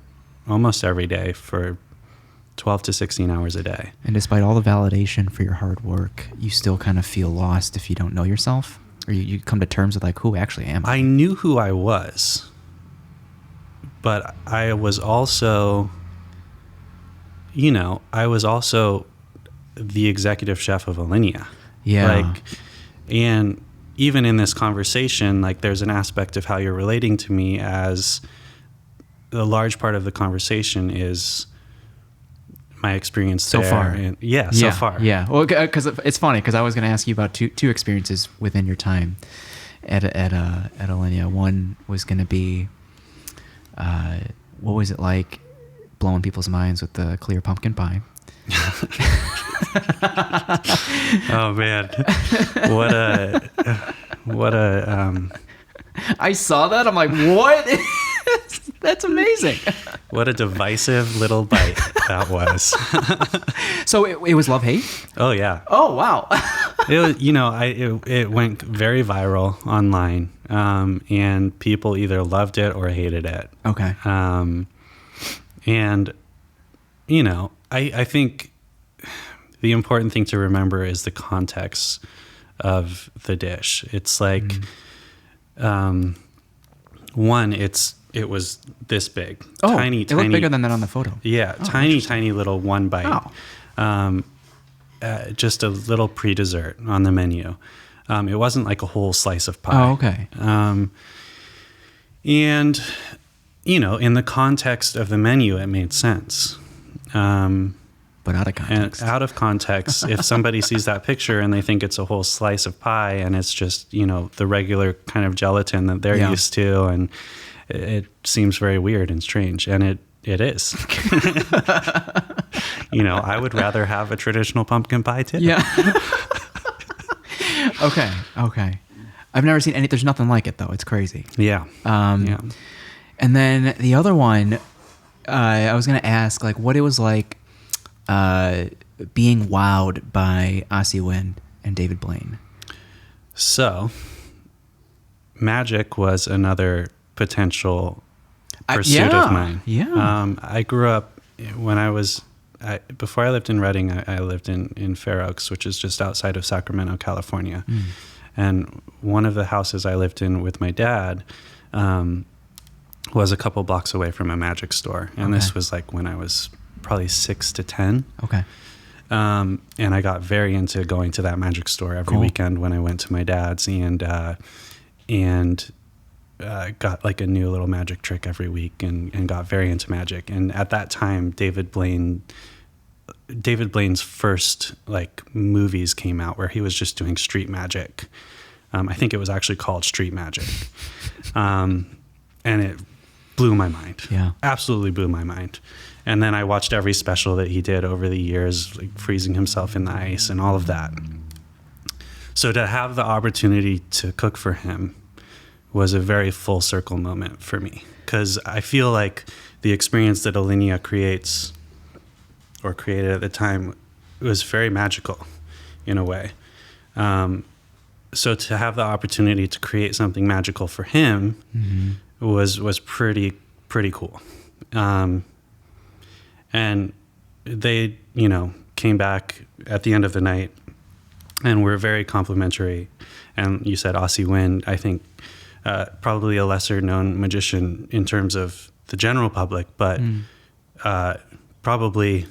almost every day for 12 to 16 hours a day. And despite all the validation for your hard work, you still kind of feel lost if you don't know yourself, or you come to terms with like, who actually am I? I knew who I was, but I was also, you know, I was also the executive chef of Alinea. Yeah. Like, and even in this conversation, like there's an aspect of how you're relating to me as a large part of the conversation is my experience so there. far. And so far. Yeah. Well, because it's funny because I was going to ask you about two experiences within your time at Alinea. One was going to be, what was it like blowing people's minds with the clear pumpkin pie? Oh man, what a I saw that. I'm like, what? That's amazing. What a divisive little bite that was. So it was love-hate? Oh, yeah. Oh, wow. It was, it went very viral online, and people either loved it or hated it. Okay. And, I think the important thing to remember is the context of the dish. It's like, one, it was this big, tiny. It looked bigger than that on the photo. Yeah, tiny little one bite. Oh. Just a little pre-dessert on the menu. It wasn't like a whole slice of pie. Oh, okay. And, in the context of the menu, it made sense. But out of context. And out of context, if somebody sees that picture and they think it's a whole slice of pie and it's just, the regular kind of gelatin that they're used to, and it seems very weird and strange. And it is. I would rather have a traditional pumpkin pie too. Yeah. Okay. I've never seen there's nothing like it though. It's crazy. Yeah. And then the other one, I was going to ask like what it was like being wowed by Asi Win and David Blaine. So, magic was another potential pursuit of mine. Yeah. I grew up before I lived in Redding, I lived in Fair Oaks, which is just outside of Sacramento, California. And one of the houses I lived in with my dad was a couple blocks away from a magic store. And this was like when I was probably 6 to 10. Okay. And I got very into going to that magic store every weekend when I went to my dad's, and got like a new little magic trick every week, and got very into magic. And at that time, David Blaine's first like movies came out where he was just doing street magic. I think it was actually called Street Magic. And it blew my mind. Yeah. Absolutely blew my mind. And then I watched every special that he did over the years, like freezing himself in the ice and all of that. So to have the opportunity to cook for him was a very full circle moment for me, because I feel like the experience that Alinea created at the time was very magical in a way. So to have the opportunity to create something magical for him was pretty cool. And they, came back at the end of the night and were very complimentary. And you said Asi Win, I think, probably a lesser known magician in terms of the general public, but probably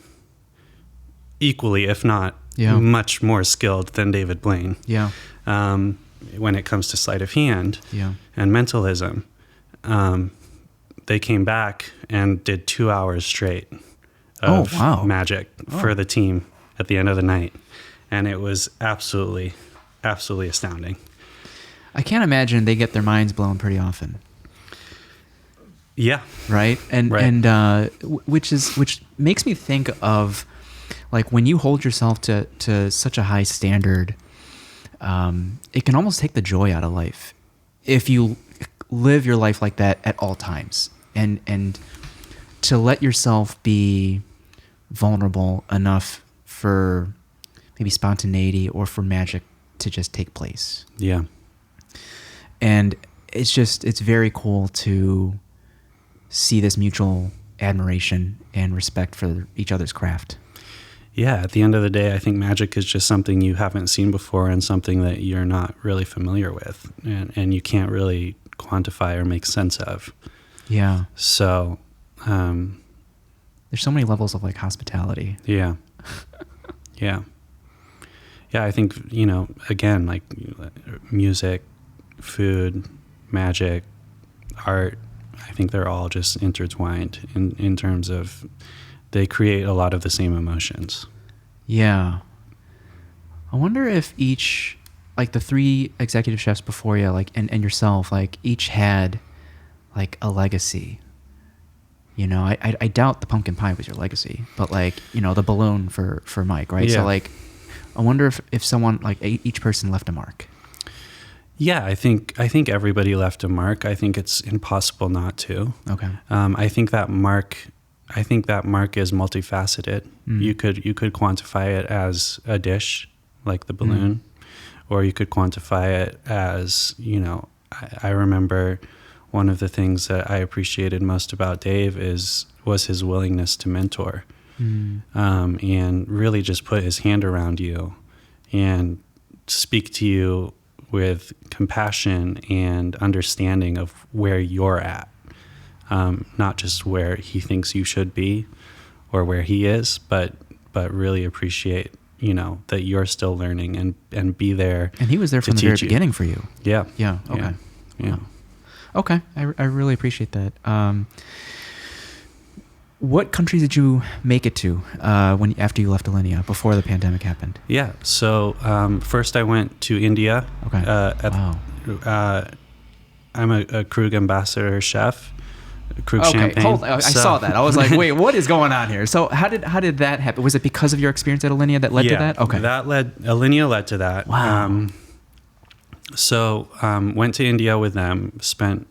equally, if not much more skilled than David Blaine. Yeah. When it comes to sleight of hand and mentalism. They came back and did 2 hours straight of magic for the team at the end of the night. And it was absolutely astounding. I can't imagine they get their minds blown pretty often. Yeah. Right? And which makes me think of like when you hold yourself to such a high standard, it can almost take the joy out of life if you live your life like that at all times, and to let yourself be vulnerable enough for maybe spontaneity or for magic to just take place. Yeah. And it's very cool to see this mutual admiration and respect for each other's craft. Yeah, at the end of the day, I think magic is just something you haven't seen before and something that you're not really familiar with, and you can't really quantify or make sense of. Yeah. So, there's so many levels of like hospitality. Yeah. Yeah. Yeah, I think, again, like music, food, magic, art, I think they're all just intertwined in terms of they create a lot of the same emotions. Yeah. I wonder if each, like the three executive chefs before you, like, and yourself, like each had like a legacy. I doubt the pumpkin pie was your legacy, but like, the balloon for Mike, right? Yeah. So like, I wonder if someone, like each person left a mark. Yeah, I think everybody left a mark. I think it's impossible not to. Okay. I think that mark is multifaceted. You could quantify it as a dish, like the balloon, or you could quantify it as, I remember one of the things that I appreciated most about Dave was his willingness to mentor, and really just put his hand around you and speak to you with compassion and understanding of where you're at, not just where he thinks you should be or where he is, but really appreciate, that you're still learning and be there. And he was there from the very beginning for you. Yeah. Yeah. Okay. Yeah. Wow. Okay. I really appreciate that. What countries did you make it to after you left Alinea, before the pandemic happened? Yeah. So first I went to India. Okay. Wow. I'm a Krug ambassador chef. Krug okay, champagne. Hold on. I saw that. I was like, wait, what is going on here? So how did that happen? Was it because of your experience at Alinea that led to that? Okay. Alinea led to that. Wow. So went to India with them, spent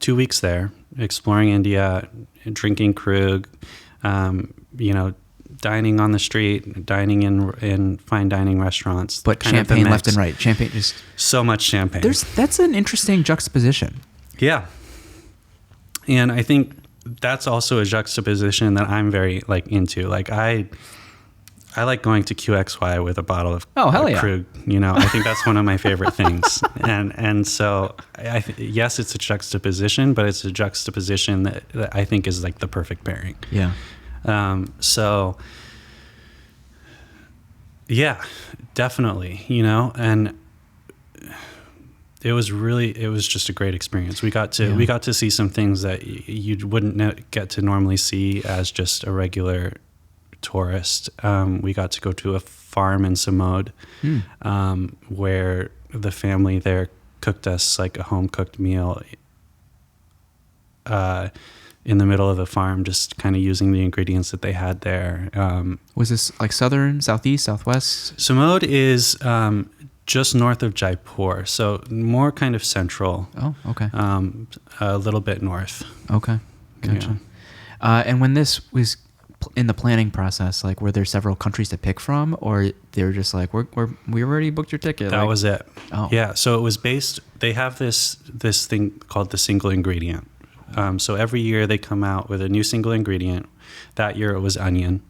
2 weeks there exploring India, drinking Krug, dining on the street, dining in fine dining restaurants. But champagne left and right. Champagne just... So much champagne. That's an interesting juxtaposition. Yeah. And I think that's also a juxtaposition that I'm very into. I like going to QXY with a bottle of Krug. I think that's one of my favorite things. And so yes, it's a juxtaposition, but it's a juxtaposition that I think is the perfect pairing. Yeah. So yeah, definitely, and it was just a great experience. We got to see some things that you wouldn't get to normally see as just a regular tourist. We got to go to a farm in Samode, where the family there cooked us a home cooked meal in the middle of the farm, just kind of using the ingredients that they had there. Was this southern, southeast, southwest? Samode is just north of Jaipur, so more kind of central. Oh, okay. A little bit north. Okay, gotcha. Yeah. And when this was in the planning process, were there several countries to pick from, or they were just we already booked your ticket? That was it. Oh. Yeah. So it was based. They have this thing called the single ingredient. So every year they come out with a new single ingredient. That year it was onion.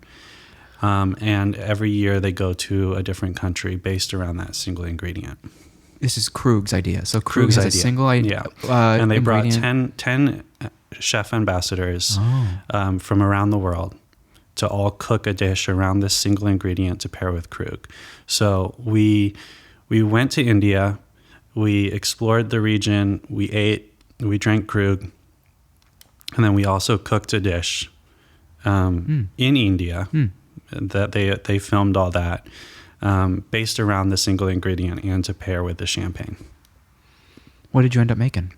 And every year they go to a different country based around that single ingredient. This is Krug's idea. So Krug has a single idea. Yeah. And they brought 10 chef ambassadors from around the world to all cook a dish around this single ingredient to pair with Krug. So we went to India, we explored the region, we ate, we drank Krug, and then we also cooked a dish in India. That they filmed all that based around the single ingredient and to pair with the champagne. What did you end up making?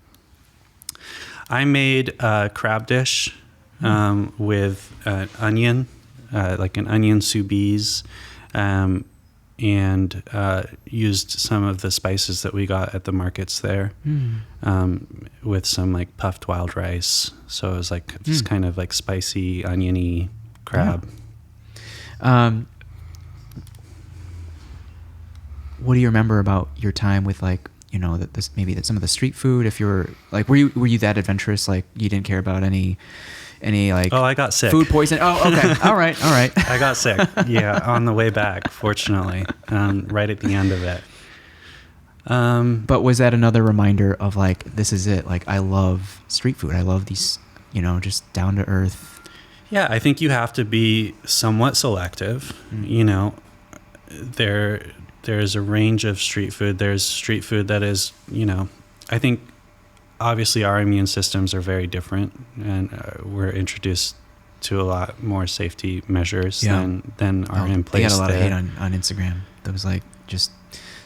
I made a crab dish with an onion, an onion soubise, and used some of the spices that we got at the markets there, with some puffed wild rice. So it was this kind of spicy, oniony crab. Yeah. What do you remember about your time with some of the street food? If you were were you that adventurous? You didn't care about any I got sick. Food poisoning. Oh, okay. All right. I got sick. Yeah, on the way back, fortunately, right at the end of it. But was that another reminder of this is it? I love street food. I love these, just down to earth. Yeah, I think you have to be somewhat selective. There's a range of street food. There's street food that is, I think obviously our immune systems are very different, and we're introduced to a lot more safety measures than are in place. They had a lot there. of hate on Instagram. That was just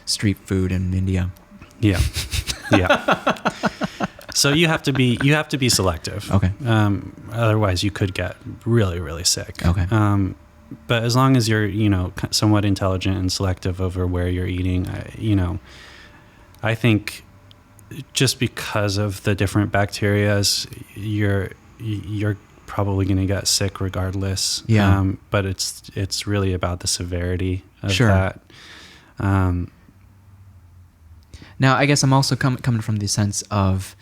street food in India. Yeah. Yeah. So you have to be selective. Okay. Otherwise you could get really, really sick. Okay. But as long as you're, somewhat intelligent and selective over where you're eating, I think just because of the different bacterias, you're probably going to get sick regardless. Yeah. But it's really about the severity of Sure. that. Now, I guess I'm also coming from the sense of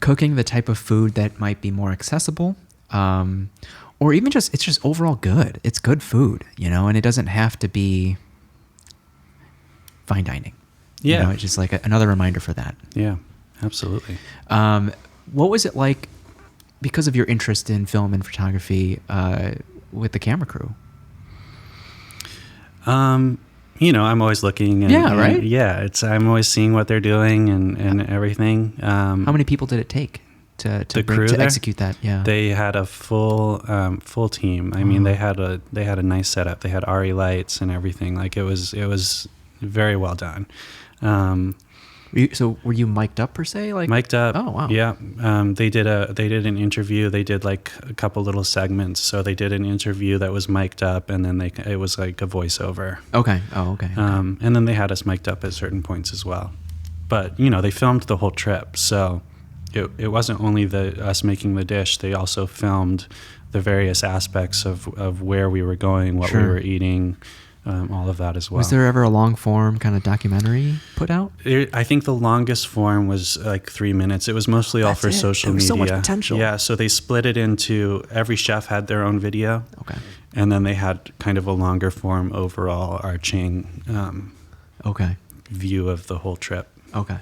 cooking the type of food that might be more accessible, or even it's just overall good. It's good food, and it doesn't have to be fine dining. Yeah. It's just like another reminder for that. Yeah, absolutely. What was it like because of your interest in film and photography with the camera crew? I'm always looking. And, right? I'm always seeing what they're doing and everything. How many people did it take to execute that? Yeah. They had a full team. I mean, they had a nice setup. They had RE lights and everything. Like it was very well done. So were you mic'd up per se? Like mic'd up. Oh wow. Yeah. They did an interview. They did like a couple little segments. So they did an interview that was mic'd up, and then it was like a voiceover. Okay. Oh, okay. And then they had us mic'd up at certain points as well. But they filmed the whole trip, so it wasn't only us making the dish. They also filmed the various aspects of where we were going, what we were eating. All of that as well. Was there ever a long form kind of documentary put out? I think the longest form was like 3 minutes. It was mostly all for social media. So much potential. Yeah, so they split it into every chef had their own video. Okay. And then they had kind of a longer form overall arching view of the whole trip. Okay.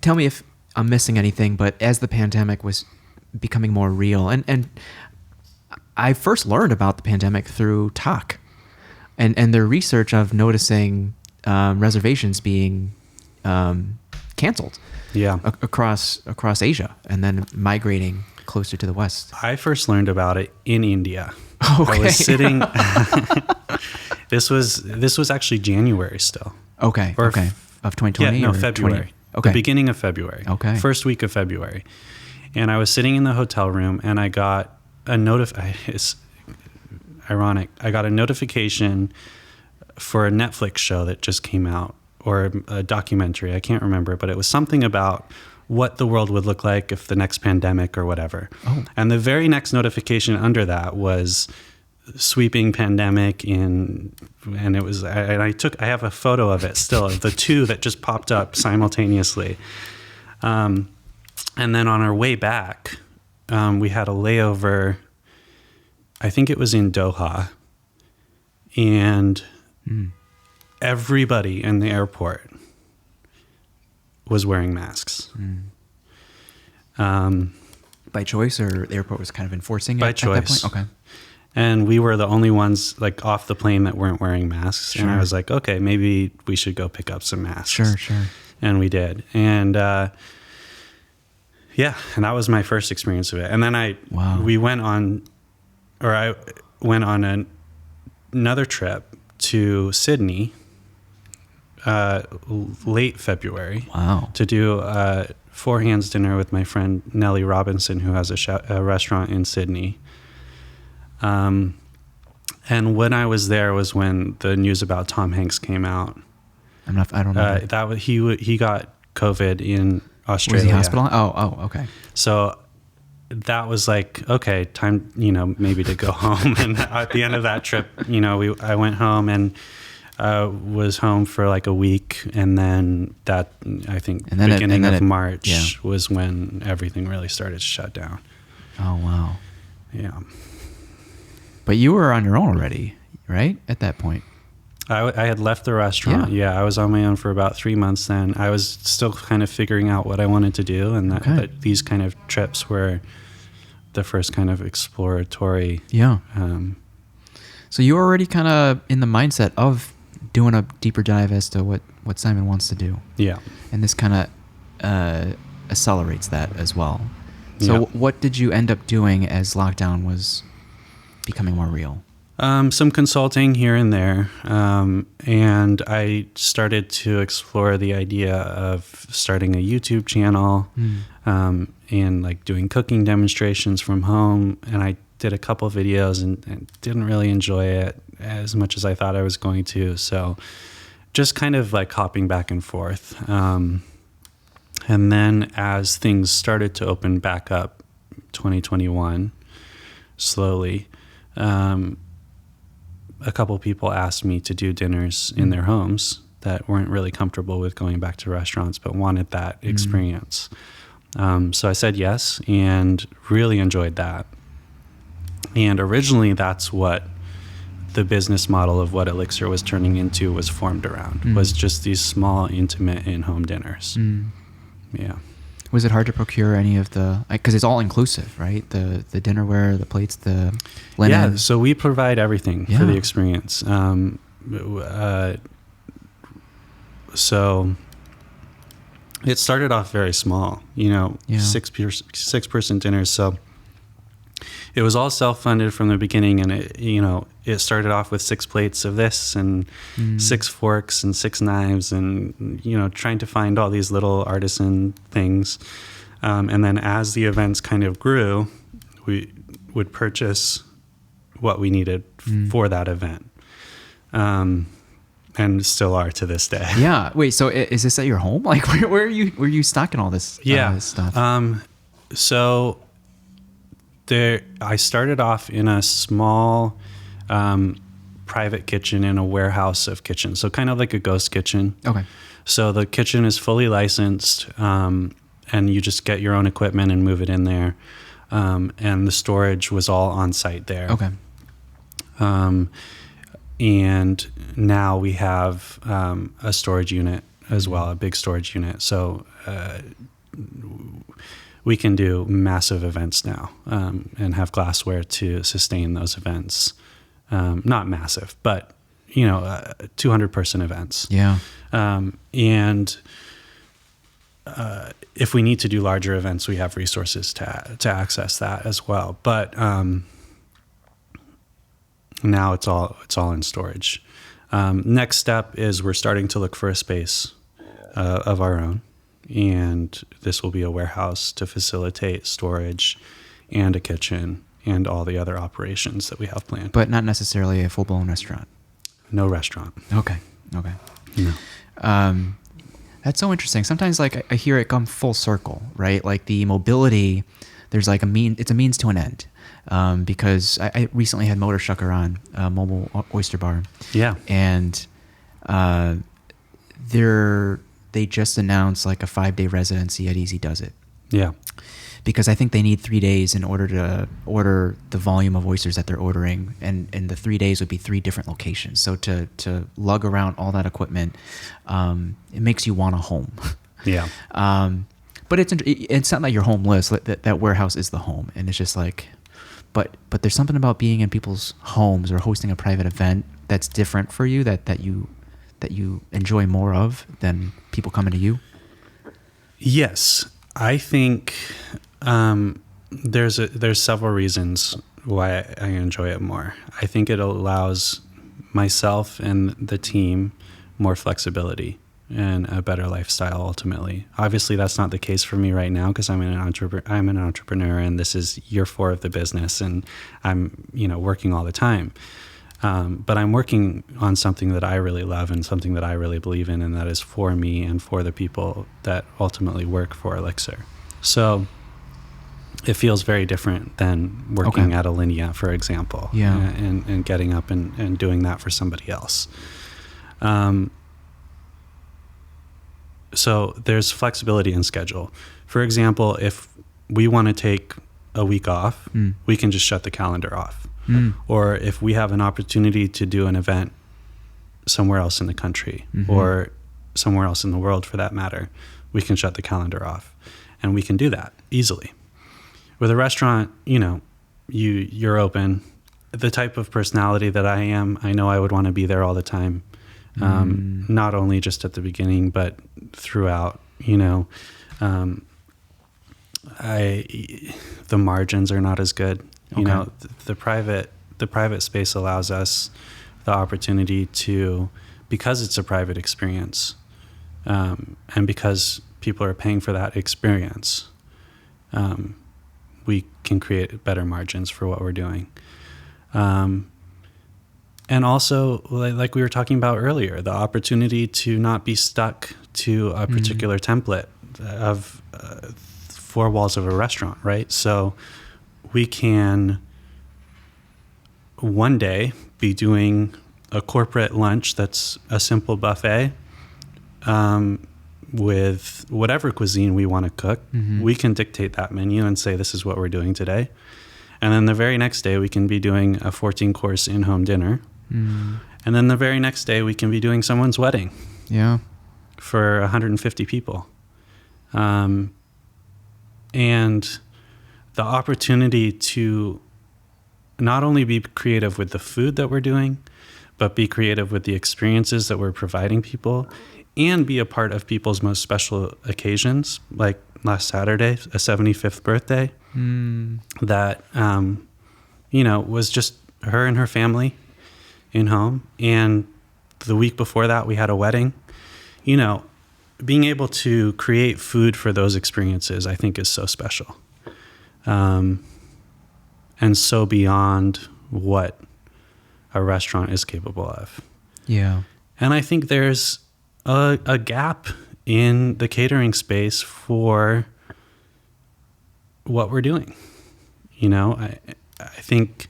Tell me if I'm missing anything, but as the pandemic was becoming more real, and I first learned about the pandemic through Talk. And their research of noticing reservations being canceled, across Asia, and then migrating closer to the West. I first learned about it in India. Okay. I was sitting. This was actually January still. Okay. Of 2020. Yeah, no, February. Okay. The beginning of February. Okay. First week of February, and I was sitting in the hotel room, and I got a It's ironic. I got a notification for a Netflix show that just came out, or a documentary. I can't remember, but it was something about what the world would look like if the next pandemic or whatever. Oh. And the very next notification under that was sweeping pandemic and it was, I have a photo of it still, of the two that just popped up simultaneously. And then on our way back, we had a layover. I think it was in Doha, and everybody in the airport was wearing masks. By choice, or the airport was kind of enforcing it? By at choice. that point? Okay. And we were the only ones like off the plane that weren't wearing masks. Sure. And I was like, okay, maybe we should go pick up some masks. Sure. And we did. And and that was my first experience of it. And then I went on another trip to Sydney late February. Wow. To do a four hands dinner with my friend Nellie Robinson, who has a restaurant in Sydney. And when I was there was when the news about Tom Hanks came out. I don't know. He got COVID in Australia. Was he hospitalized? Oh, okay. So that was like, okay, time, maybe to go home. And at the end of that trip, I went home and was home for like a week. And then beginning of March was when everything really started to shut down. Oh, wow. Yeah. But you were on your own already, right? At that point. I had left the restaurant. Yeah, I was on my own for about 3 months then. I was still kind of figuring out what I wanted to do, and that these kind of trips were the first kind of exploratory. Yeah. So you were already kind of in the mindset of doing a deeper dive as to what Simon wants to do. Yeah. And this kind of accelerates that as well. So what did you end up doing as lockdown was becoming more real? Some consulting here and there. And I started to explore the idea of starting a YouTube channel, and like doing cooking demonstrations from home. And I did a couple videos and didn't really enjoy it as much as I thought I was going to. So just kind of like hopping back and forth. And then as things started to open back up, 2021, slowly, a couple people asked me to do dinners in their homes that weren't really comfortable with going back to restaurants, but wanted that experience. So I said yes, and really enjoyed that. And originally that's what the business model of what Ilixr was turning into was formed around, was just these small, intimate, in-home dinners. Yeah. Was it hard to procure any of the, because it's all inclusive, right? The dinnerware, the plates, the linen. Yeah, so we provide everything for the experience. So it started off very small, six person dinners. So it was all self-funded from the beginning, and it started off with 6 plates of this and 6 forks and 6 knives, and trying to find all these little artisan things. And then as the events kind of grew, we would purchase what we needed for that event. And still are to this day. Yeah. Wait, so is this at your home? Like where are you stocking all this, this stuff? So I started off in a small private kitchen in a warehouse of kitchens. So kind of like a ghost kitchen. Okay. So the kitchen is fully licensed, and you just get your own equipment and move it in there. And the storage was all on site there. Okay. And now we have a storage unit as well, a big storage unit. So we can do massive events now, and have glassware to sustain those events. Not massive, but 200-person events. Yeah. And if we need to do larger events, we have resources to access that as well. But now it's all in storage. Next step is we're starting to look for a space of our own, and this will be a warehouse to facilitate storage and a kitchen and all the other operations that we have planned. But not necessarily a full-blown restaurant. No restaurant. Okay. No. That's so interesting. Sometimes like I hear it come full circle, right? Like the mobility, there's like it's a means to an end. Because I recently had Motor Shucker on, Mobile Oyster Bar. Yeah. And they just announced like a 5-day residency at Easy Does It. Yeah. Because I think they need 3 days in order to order the volume of oysters that they're ordering, and the 3 days would be 3 different locations. So to lug around all that equipment, it makes you want a home. Yeah. But it's not like you're homeless. That warehouse is the home, and it's just like, but there's something about being in people's homes or hosting a private event that's different for you that you enjoy more of than people coming to you. Yes, I think there's several reasons why I enjoy it more. I think it allows myself and the team more flexibility and a better lifestyle ultimately. Obviously, that's not the case for me right now because I'm an entrepreneur and this is year 4 of the business, and I'm working all the time. But I'm working on something that I really love and something that I really believe in, and that is for me and for the people that ultimately work for Ilixr. So it feels very different than working at Alinea, for example, and getting up and doing that for somebody else. So there's flexibility in schedule. For example, if we want to take a week off, we can just shut the calendar off. Or if we have an opportunity to do an event somewhere else in the country or somewhere else in the world for that matter, we can shut the calendar off, and we can do that easily. With a restaurant, you're open. The type of personality that I am, I know I would want to be there all the time. Not only just at the beginning, but throughout, the margins are not as good. The private space allows us the opportunity to, because it's a private experience, and because people are paying for that experience, we can create better margins for what we're doing. And also, like we were talking about earlier, the opportunity to not be stuck to a particular template of 4 walls of a restaurant, right? So we can one day be doing a corporate lunch that's a simple buffet with whatever cuisine we want to cook. We can dictate that menu and say, this is what we're doing today. And then the very next day, we can be doing a 14-course in-home dinner. And then the very next day, we can be doing someone's wedding. Yeah. For 150 people. And the opportunity to not only be creative with the food that we're doing, but be creative with the experiences that we're providing people and be a part of people's most special occasions, like last Saturday, a 75th birthday, that, was just her and her family in home. And the week before that, we had a wedding. Being able to create food for those experiences, I think, is so special. And so beyond what a restaurant is capable of. Yeah. And I think there's a gap in the catering space for what we're doing. I think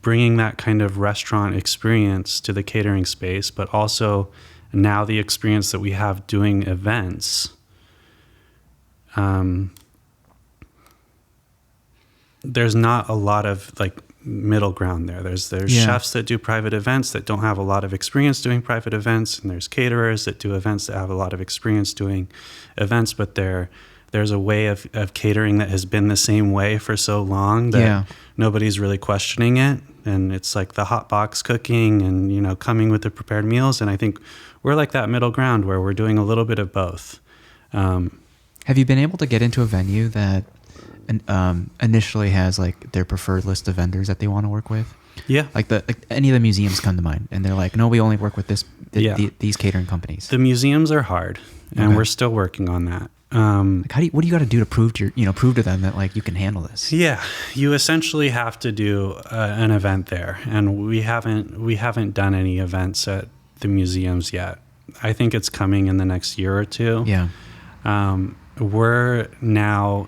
bringing that kind of restaurant experience to the catering space, but also now the experience that we have doing events, there's not a lot of middle ground there. There's chefs that do private events that don't have a lot of experience doing private events, and there's caterers that do events that have a lot of experience doing events, but there's a way of catering that has been the same way for so long that nobody's really questioning it. And it's like the hot box cooking and, coming with the prepared meals. And I think we're like that middle ground where we're doing a little bit of both. Have you been able to get into a venue that initially has their preferred list of vendors that they want to work with? Yeah. Like any of the museums come to mind, and they're like, no, we only work with these catering companies. The museums are hard, and we're still working on that. What do you got to do to prove to them that you can handle this? Yeah, you essentially have to do an event there, and we haven't done any events at the museums yet. I think it's coming in the next year or two. Yeah, we're now,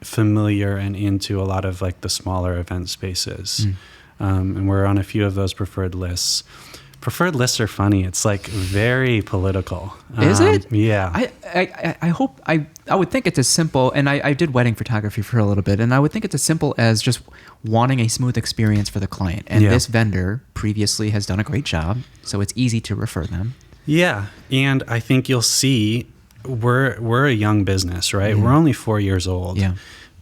familiar and into a lot of the smaller event spaces, and we're on a few of those preferred lists. Preferred lists are funny. It's very political. Is it? Yeah. I hope I would think it's as simple, and I did wedding photography for a little bit, and I would think it's as simple as just wanting a smooth experience for the client. And this vendor previously has done a great job, so it's easy to refer them. Yeah. And I think you'll see we're a young business, right? We're only 4 years old. Yeah.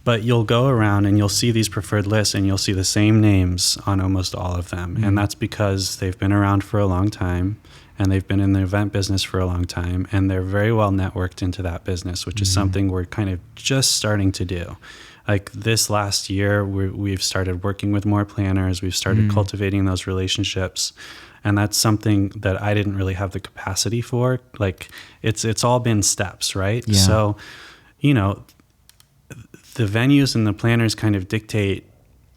But you'll go around and you'll see these preferred lists and you'll see the same names on almost all of them. And that's because they've been around for a long time and they've been in the event business for a long time, and they're very well networked into that business, which is something we're kind of just starting to do. This last year, we've started working with more planners. We've started cultivating those relationships. And that's something that I didn't really have the capacity for. It's all been steps, right? Yeah. So, the venues and the planners kind of dictate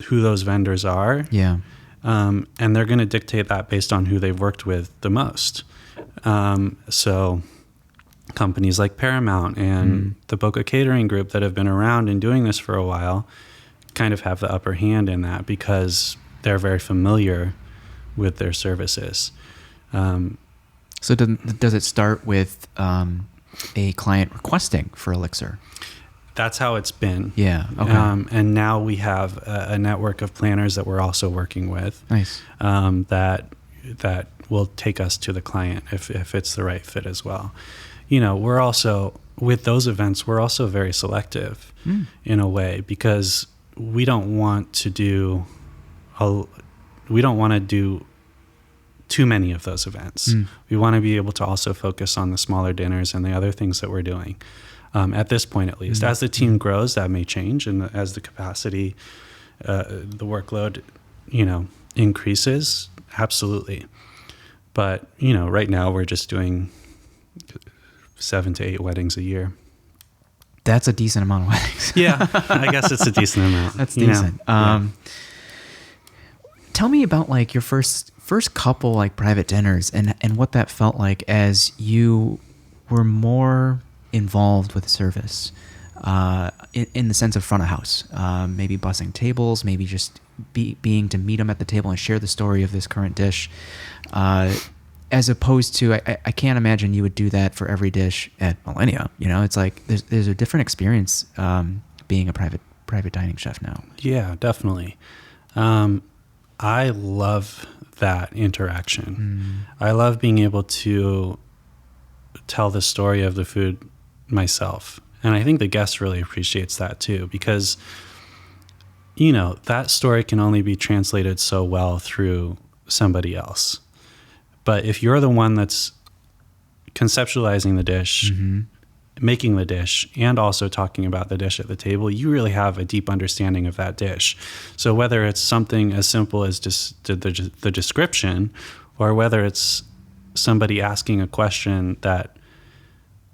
who those vendors are. Yeah. And they're going to dictate that based on who they've worked with the most. So companies like Paramount and the Boca Catering Group that have been around and doing this for a while kind of have the upper hand in that because they're very familiar with their services. So does it start with a client requesting for Ilixr? That's how it's been. Yeah. Okay. And now we have a network of planners that we're also working with. Nice. That will take us to the client if it's the right fit as well. We're also, with those events, we're also very selective in a way because we don't want to do too many of those events. We want to be able to also focus on the smaller dinners and the other things that we're doing. At this point, at least. As the team grows, that may change, and as the capacity, the workload, increases, absolutely. But right now we're just doing 7 to 8 weddings a year. That's a decent amount of weddings. Yeah, I guess it's a decent amount. That's decent. tell me about like your first couple like private dinners and what that felt like as you were more involved with service, in the sense of front of house, maybe bussing tables, maybe just being to meet them at the table and share the story of this current dish, as opposed to I can't imagine you would do that for every dish at Alinea. You know, it's like there's a different experience being a private dining chef now. Yeah, definitely. I love that interaction. I love being able to tell the story of the food myself. And I think the guest really appreciates that too, because, you know, that story can only be translated so well through somebody else. But if you're the one that's conceptualizing the dish, making the dish, and also talking about the dish at the table, you really have a deep understanding of that dish. So whether it's something as simple as just the description, or whether it's somebody asking a question that,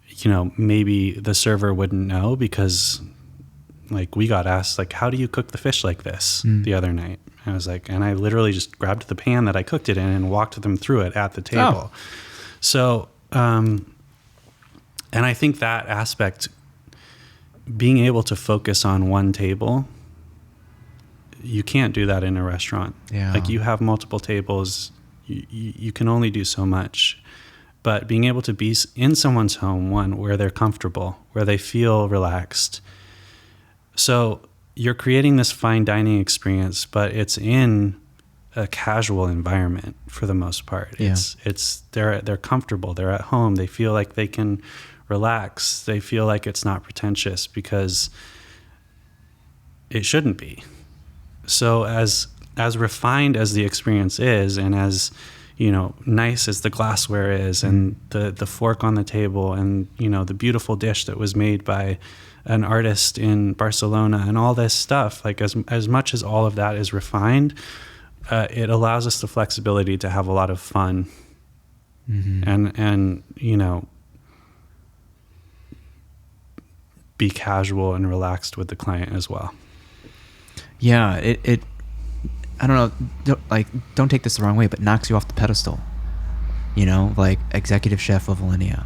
you know, maybe the server wouldn't know, because like we got asked, like, how do you cook the fish like this the other night? I was like, and I literally just grabbed the pan that I cooked it in and walked them through it at the table. So, and I think that aspect, being able to focus on one table, you can't do that in a restaurant. Yeah. Like you have multiple tables, you can only do so much. But being able to be in someone's home, one, where they're comfortable, where they feel relaxed. So you're creating this fine dining experience, but it's in a casual environment for the most part. Yeah. They're comfortable, they're at home, they feel like they can relax, they feel like it's not pretentious, because it shouldn't be. So as refined as the experience is, and as, you know, nice as the glassware is, and the fork on the table, and, you know, the beautiful dish that was made by an artist in Barcelona, and all this stuff, like as much as all of that is refined, it allows us the flexibility to have a lot of fun, and you know, be casual and relaxed with the client as well. Yeah, it I don't know, don't take this the wrong way, but knocks you off the pedestal. You know, like executive chef of Alinea,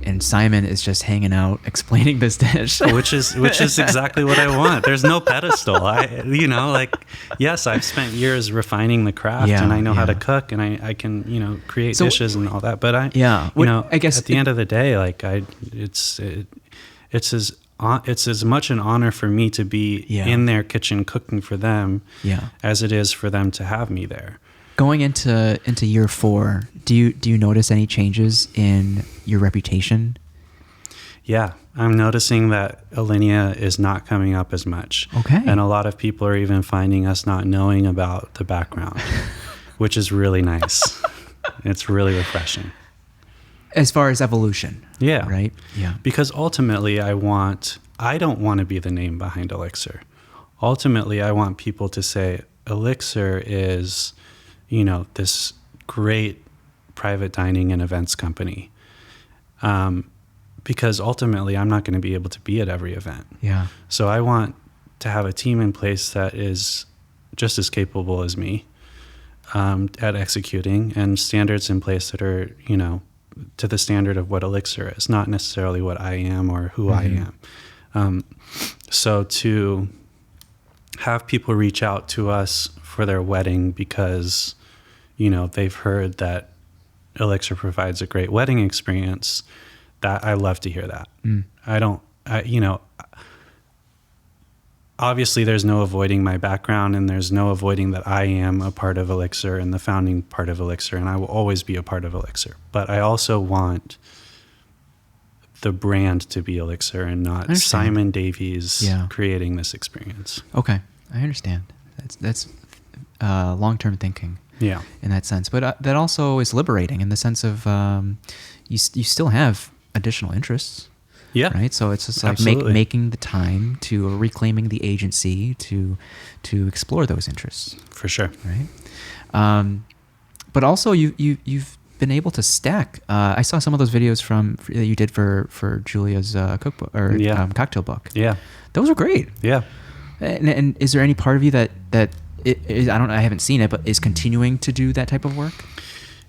and Simon is just hanging out explaining this dish, which is exactly what I want. There's no pedestal. You know, like, yes, I've spent years refining the craft, and I know how to cook, and I can, you know, create dishes and all that. But you know, I guess at the end of the day, like it's as much an honor for me to be in their kitchen cooking for them as it is for them to have me there. Going into year 4, do you notice any changes in your reputation? Yeah, I'm noticing that Alinea is not coming up as much. Okay. And a lot of people are even finding us not knowing about the background, which is really nice. It's really refreshing. As far as evolution. Yeah. Right? Yeah. Because ultimately I don't want to be the name behind Ilixr. Ultimately, I want people to say Ilixr is, you know, this great private dining and events company. Because ultimately I'm not going to be able to be at every event. Yeah. So I want to have a team in place that is just as capable as me at executing, and standards in place that are, you know, to the standard of what Ilixr is, not necessarily what I am or who I am. So to have people reach out to us for their wedding because, you know, they've heard that Ilixr provides a great wedding experience, that I love to hear that. You know, obviously there's no avoiding my background, and there's no avoiding that I am a part of Ilixr and the founding part of Ilixr, and I will always be a part of Ilixr. But I also want the brand to be Ilixr and not Simon Davies creating this experience. Okay, I understand. That's long-term thinking. Yeah, in that sense, but that also is liberating in the sense of you still have additional interests. Yeah. Right. So it's just like making the time to reclaiming the agency to explore those interests. For sure. Right. But also you've been able to stack. I saw some of those videos that you did for Julia's cookbook or cocktail book. Yeah. Those were great. Yeah. And is there any part of you that I haven't seen it, but is continuing to do that type of work?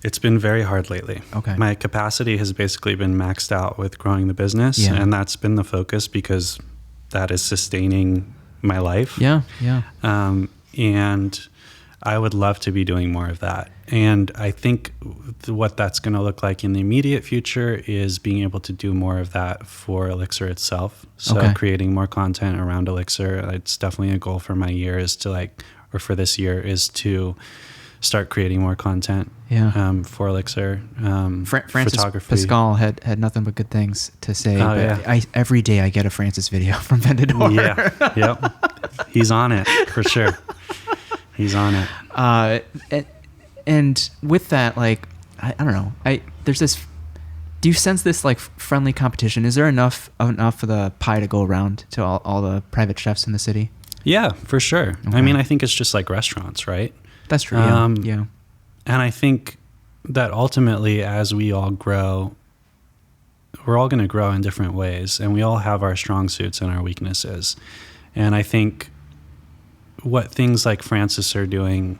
It's been very hard lately. Okay. My capacity has basically been maxed out with growing the business, Yeah. and that's been the focus because that is sustaining my life. Yeah, yeah. And I would love to be doing more of that. And I think what that's going to look like in the immediate future is being able to do more of that for Ilixr itself. So Okay. creating more content around Ilixr. It's definitely a goal for my year for this year is to start creating more content for Ilixr. Francis photography. Pascal had nothing but good things to say. Oh, but yeah. Every day I get a Francis video from Vendedor. Yeah, yep. He's on it for sure. He's on it. And with that, like, I don't know. There's this. Do you sense this like friendly competition? Is there enough for the pie to go around to all the private chefs in the city? Yeah, for sure. Okay. I mean, I think it's just like restaurants, right? That's true. Yeah. And I think that ultimately, as we all grow, we're all going to grow in different ways, and we all have our strong suits and our weaknesses. And I think what things like Francis are doing,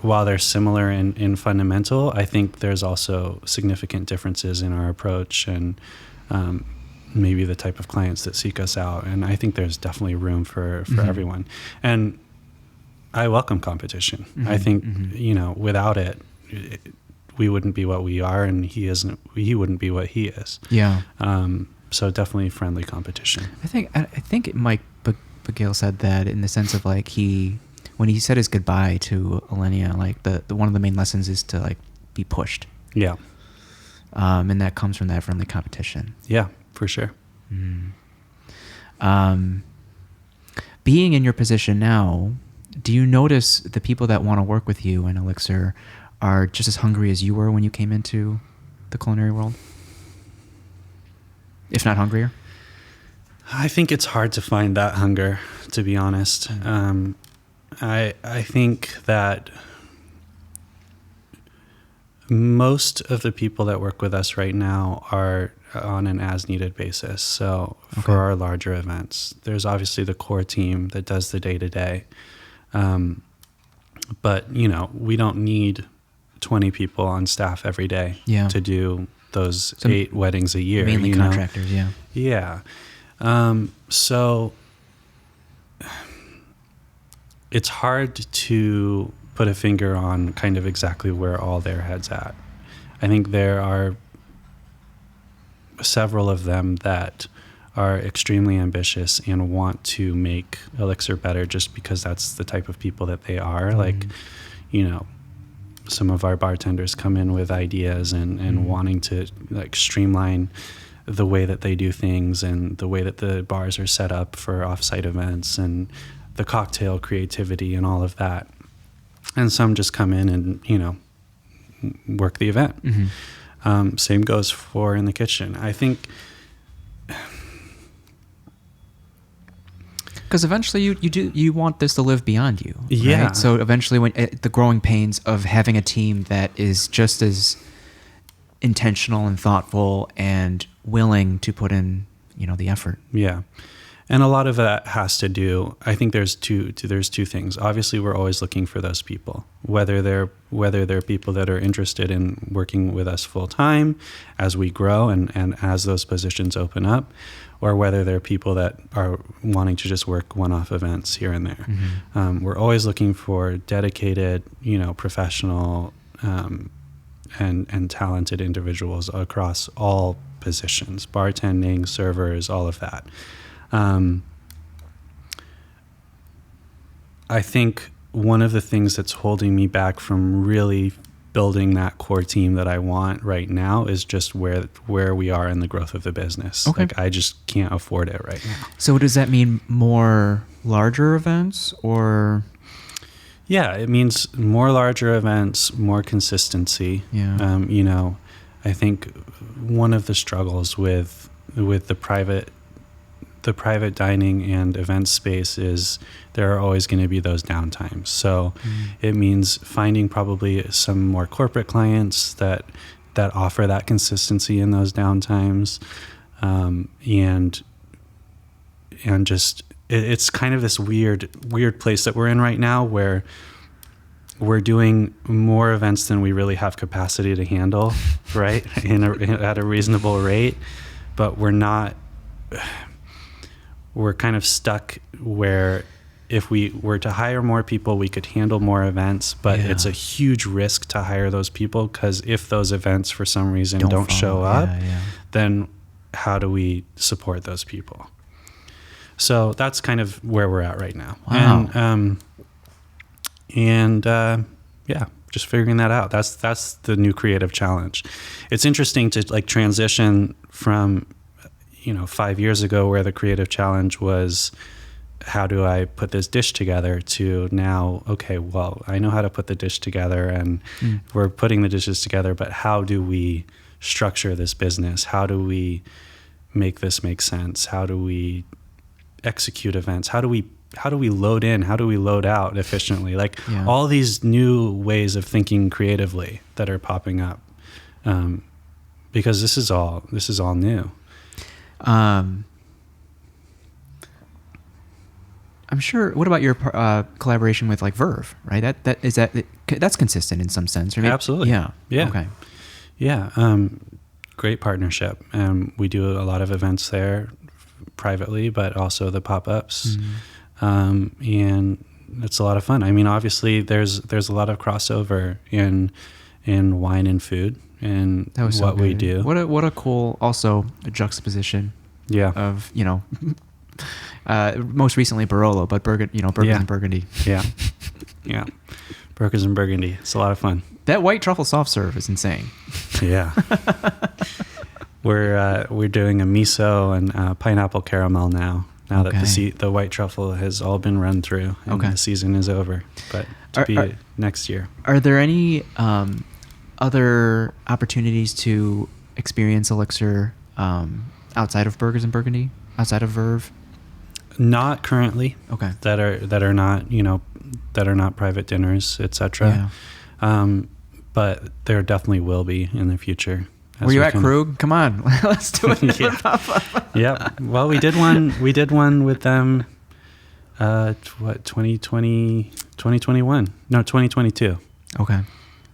while they're similar in fundamental, I think there's also significant differences in our approach and maybe the type of clients that seek us out. And I think there's definitely room for everyone. And I welcome competition. Mm-hmm, I think, without it, we wouldn't be what we are, and he wouldn't be what he is. Yeah. So definitely friendly competition. I think Mike Bagale said that in the sense of like when he said his goodbye to Alinea, like the one of the main lessons is to like be pushed. Yeah. And that comes from that friendly competition. Yeah, for sure. Being in your position now, do you notice the people that want to work with you in Ilixr are just as hungry as you were when you came into the culinary world? If not hungrier? I think it's hard to find that hunger, to be honest. I think that most of the people that work with us right now are on an as-needed basis. So for our larger events, there's obviously the core team that does the day-to-day. But, we don't need 20 people on staff every day to do those 8 weddings a year. Mainly contractors, yeah. Yeah. So it's hard to put a finger on kind of exactly where all their heads at. I think there are several of them that are extremely ambitious and want to make Ilixr better just because that's the type of people that they are. Like, some of our bartenders come in with ideas and wanting to like streamline the way that they do things and the way that the bars are set up for offsite events and the cocktail creativity and all of that. And some just come in and, work the event. Same goes for in the kitchen. I think because eventually you want this to live beyond you. Yeah. Right? So eventually when the growing pains of having a team that is just as intentional and thoughtful and willing to put in, the effort. Yeah. And a lot of that has to do, I think there's two things. Obviously, we're always looking for those people, whether they're people that are interested in working with us full time as we grow and as those positions open up, or whether they're people that are wanting to just work one-off events here and there. We're always looking for dedicated, professional and talented individuals across all positions, bartending, servers, all of that. I think one of the things that's holding me back from really building that core team that I want right now is just where we are in the growth of the business. Okay. Like I just can't afford it right now. So does that mean more larger events or? Yeah, it means more larger events, more consistency. Yeah. I think one of the struggles with the private dining and event space is there are always going to be those downtimes. So it means finding probably some more corporate clients that offer that consistency in those downtimes, and just it's kind of this weird place that we're in right now, where we're doing more events than we really have capacity to handle, right? At a reasonable rate, but we're kind of stuck where if we were to hire more people, we could handle more events, but it's a huge risk to hire those people, because if those events for some reason don't show up, then how do we support those people? So that's kind of where we're at right now. Wow. And just figuring that out. That's the new creative challenge. It's interesting to like transition from, 5 years ago where the creative challenge was, how do I put this dish together, to now, okay, well, I know how to put the dish together, and we're putting the dishes together, but how do we structure this business? How do we make this make sense? How do we execute events? How do we load in? How do we load out efficiently? Like all these new ways of thinking creatively that are popping up, because this is all new. I'm sure. What about your collaboration with like Verve? Right. That's consistent in some sense. Right? Absolutely. Yeah. Okay. Yeah. Great partnership. We do a lot of events there privately, but also the pop-ups. And it's a lot of fun. I mean, obviously there's a lot of crossover in wine and food and what we do. What a cool also a juxtaposition. Yeah. Of, most recently Barolo, but Burgundy and Burgundy. Yeah. Yeah. Burgers and Burgundy. It's a lot of fun. That white truffle soft serve is insane. Yeah. We're doing a miso and pineapple caramel now that the white truffle has all been run through and the season is over, but next year. Are there any other opportunities to experience Ilixr outside of Burgers and Burgundy, outside of Verve? Not currently. Okay. That are not, that are not private dinners, etc. Yeah. But there definitely will be in the future. Were you at Krug? Come on, let's do it. Yeah. Well, we did one with them. 2021? No, 2022. Okay.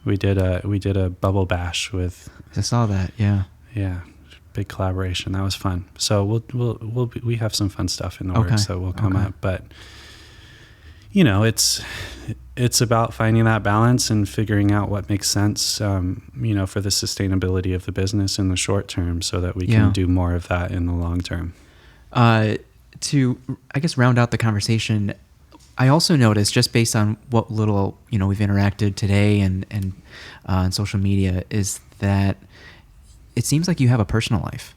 We did a bubble bash with. I saw that. Yeah. Yeah. Big collaboration. That was fun. So we have some fun stuff in the works that will come up, but it's about finding that balance and figuring out what makes sense, for the sustainability of the business in the short term, so that we can do more of that in the long term. To, I guess, round out the conversation, I also noticed, just based on what little we've interacted today and on social media, is that it seems like you have a personal life.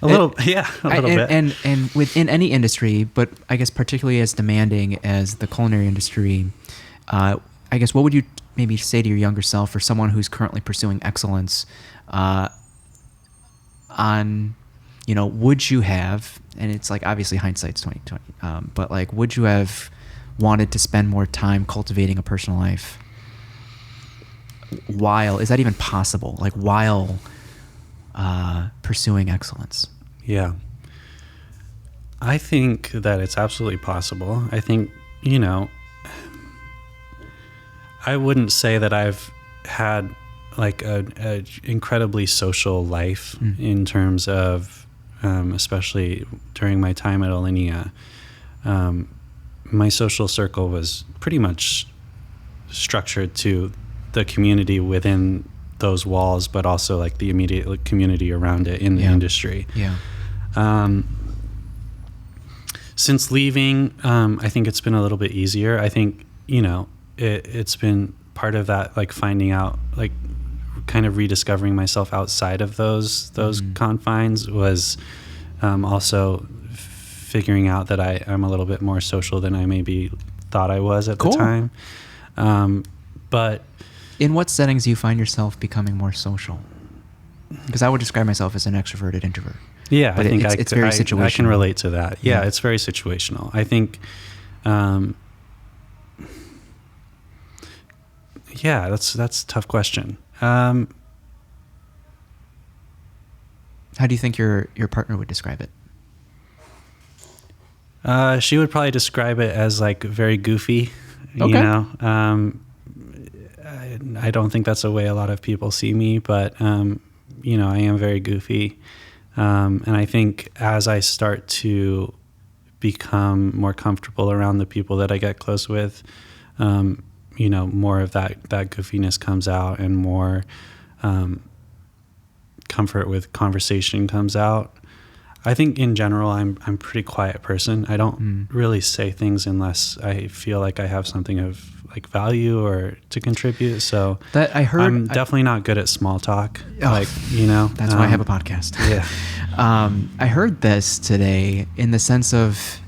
a little bit. And within any industry, but I guess particularly as demanding as the culinary industry, I guess what would you maybe say to your younger self, or someone who's currently pursuing excellence, on, would you have, and it's like obviously hindsight's 2020, but like, would you have wanted to spend more time cultivating a personal life is that even possible? Like while pursuing excellence? Yeah. I think that it's absolutely possible. I think, I wouldn't say that I've had like a incredibly social life in terms of, especially during my time at Alinea. My social circle was pretty much structured to the community within those walls, but also like the immediate community around it in the industry. Yeah. Since leaving, I think it's been a little bit easier. I think, it's been part of that, like finding out, like kind of rediscovering myself outside of those confines was also figuring out that I'm a little bit more social than I maybe thought I was at the time. But in what settings do you find yourself becoming more social? Because I would describe myself as an extroverted introvert. Yeah, but I think it's very situational. I can relate to that. Yeah, it's very situational. I think, that's a tough question. How do you think your partner would describe it? She would probably describe it as like very goofy, Okay. you know. I don't think that's the way a lot of people see me, but you know, I am very goofy, and I think as I start to become more comfortable around the people that I get close with, you know, more of that goofiness comes out, and more comfort with conversation comes out. I think in general, I'm a pretty quiet person. I don't really say things unless I feel like I have something of like value or to contribute. So That I heard. I'm definitely not good at small talk. Oh, like, you know, that's why I have a podcast. Yeah. I heard this today in the sense of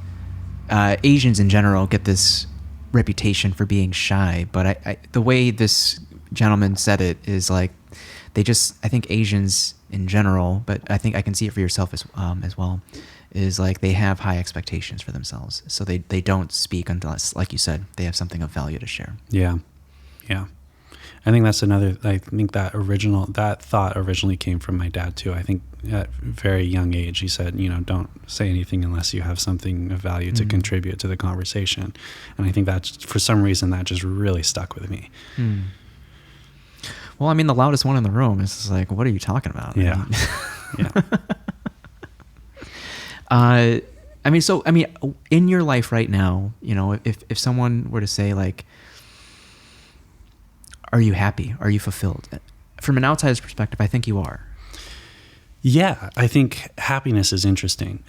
Asians in general get this reputation for being shy, but I the way this gentleman said it is like I think Asians in general, but I think I can see it for yourself as well, is like they have high expectations for themselves. So they don't speak unless, like you said, they have something of value to share. Yeah. Yeah. I think that's another, I think that thought originally came from my dad too. I think at a very young age, he said, you know, don't say anything unless you have something of value to contribute to the conversation. And I think that for some reason that just really stuck with me. Well, I mean, the loudest one in the room is just like, what are you talking about? Yeah. Yeah. I mean, in your life right now, you know, if someone were to say like, are you happy? Are you fulfilled? From an outsider's perspective, I think you are. Yeah. I think happiness is interesting.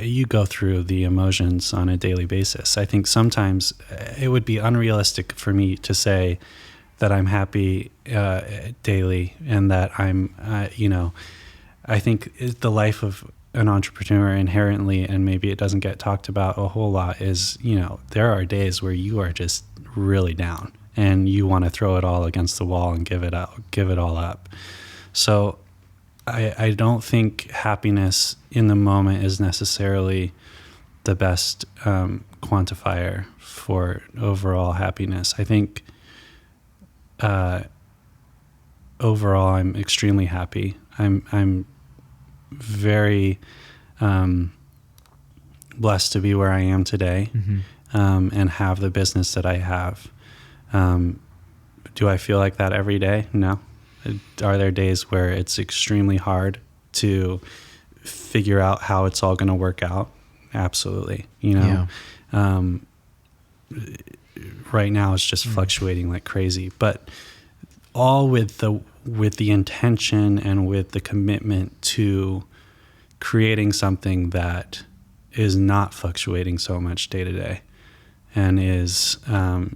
You go through the emotions on a daily basis. I think sometimes it would be unrealistic for me to say that I'm happy daily, and that I'm, you know, I think the life of an entrepreneur inherently, and maybe it doesn't get talked about a whole lot, is, you know, there are days where you are just really down and you want to throw it all against the wall and give it all up. So I don't think happiness in the moment is necessarily the best quantifier for overall happiness. I think overall, I'm extremely happy. I'm very blessed to be where I am today, and have the business that I have. Do I feel like that every day? No. Are there days where it's extremely hard to figure out how it's all going to work out? Absolutely. You know, right now it's just fluctuating like crazy, but all with the intention and with the commitment to creating something that is not fluctuating so much day to day, and is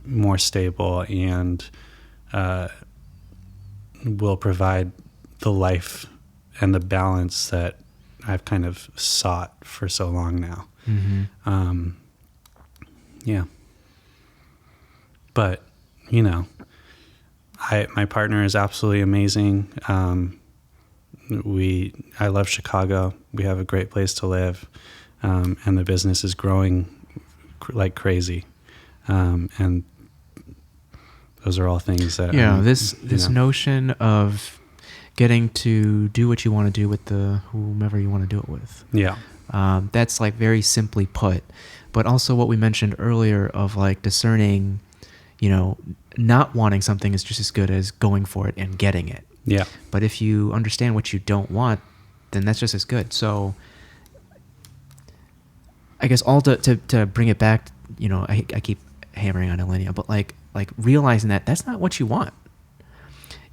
more stable, and will provide the life and the balance that I've kind of sought for so long now. Yeah. But, you know, my partner is absolutely amazing. I love Chicago. We have a great place to live, and the business is growing like crazy. And those are all things that this notion of getting to do what you want to do with whomever you want to do it with. Yeah. That's like very simply put, but also what we mentioned earlier of like discerning, you know, not wanting something is just as good as going for it and getting it. Yeah. But if you understand what you don't want, then that's just as good. So I guess all to bring it back, you know, I keep hammering on Alinea, but like realizing that that's not what you want.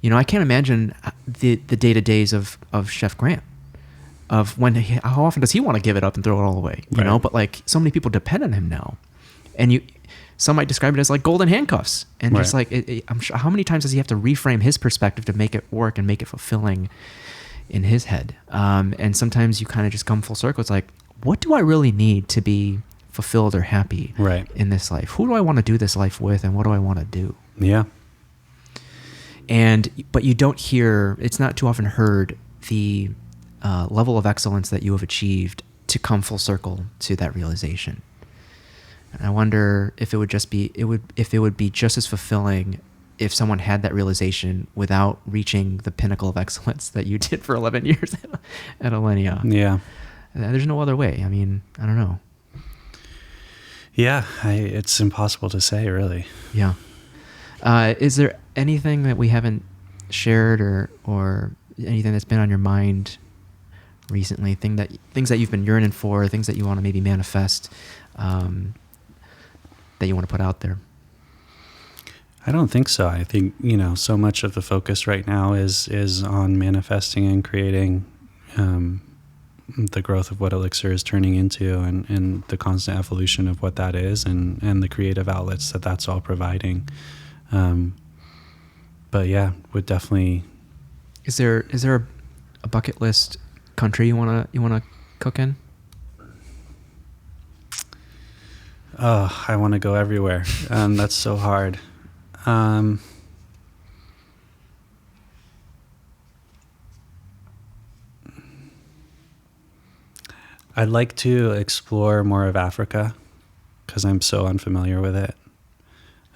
You know, I can't imagine the day-to-days of Chef Grant, of how often does he want to give it up and throw it all away, you know? But like so many people depend on him now, and some might describe it as like golden handcuffs, and just like I'm sure, how many times does he have to reframe his perspective to make it work and make it fulfilling in his head? And sometimes you kind of just come full circle. It's like, what do I really need to be fulfilled or happy in this life? Who do I want to do this life with, and what do I want to do? Yeah. But you don't hear, it's not too often heard, the level of excellence that you have achieved to come full circle to that realization. And I wonder if it would be just as fulfilling if someone had that realization without reaching the pinnacle of excellence that you did for 11 years at Alinea. Yeah. There's no other way. I mean, I don't know. Yeah, it's impossible to say, really. Yeah. Is there anything that we haven't shared or anything that's been on your mind recently? Things that you've been yearning for, things that you want to maybe manifest, that you want to put out there? I don't think so. I think, so much of the focus right now is on manifesting and creating the growth of what Ilixr is turning into, and the constant evolution of what that is, and the creative outlets that's all providing. But yeah, would definitely. Is there a bucket list country you wanna cook in? Oh, I want to go everywhere. That's so hard. I'd like to explore more of Africa because I'm so unfamiliar with it,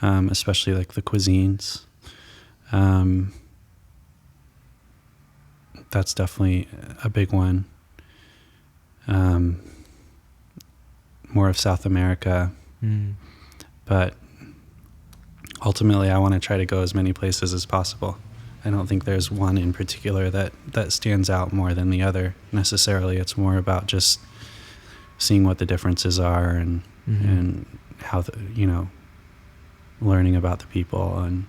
especially like the cuisines. That's definitely a big one. More of South America, but ultimately I want to try to go as many places as possible. I don't think there's one in particular that stands out more than the other necessarily. It's more about just seeing what the differences are and how learning about the people and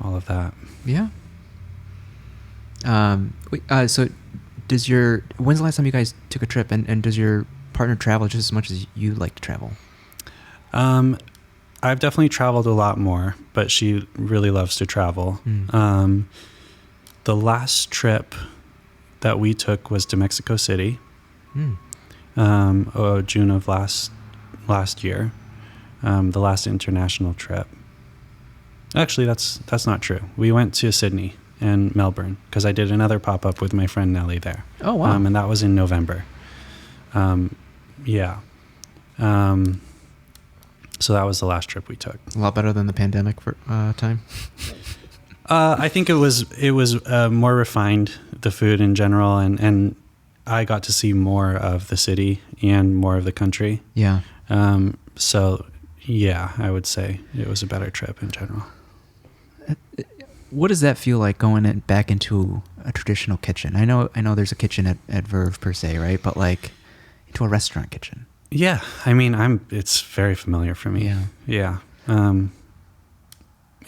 all of that. Yeah. So when's the last time you guys took a trip, and does your partner travel just as much as you like to travel? I've definitely traveled a lot more, but she really loves to travel. The last trip that we took was to Mexico City, June of last year, the last international trip. Actually, that's not true. We went to Sydney and Melbourne because I did another pop-up with my friend Nellie there. Oh, wow. And that was in November. Yeah. So that was the last trip we took. A lot better than the pandemic time. I think it was more refined, the food in general, and I got to see more of the city and more of the country. Yeah. So yeah, I would say it was a better trip in general. What does that feel like going back into a traditional kitchen? I know there's a kitchen at Verve per se, right? But like into a restaurant kitchen. Yeah, I mean, it's very familiar for me. Yeah.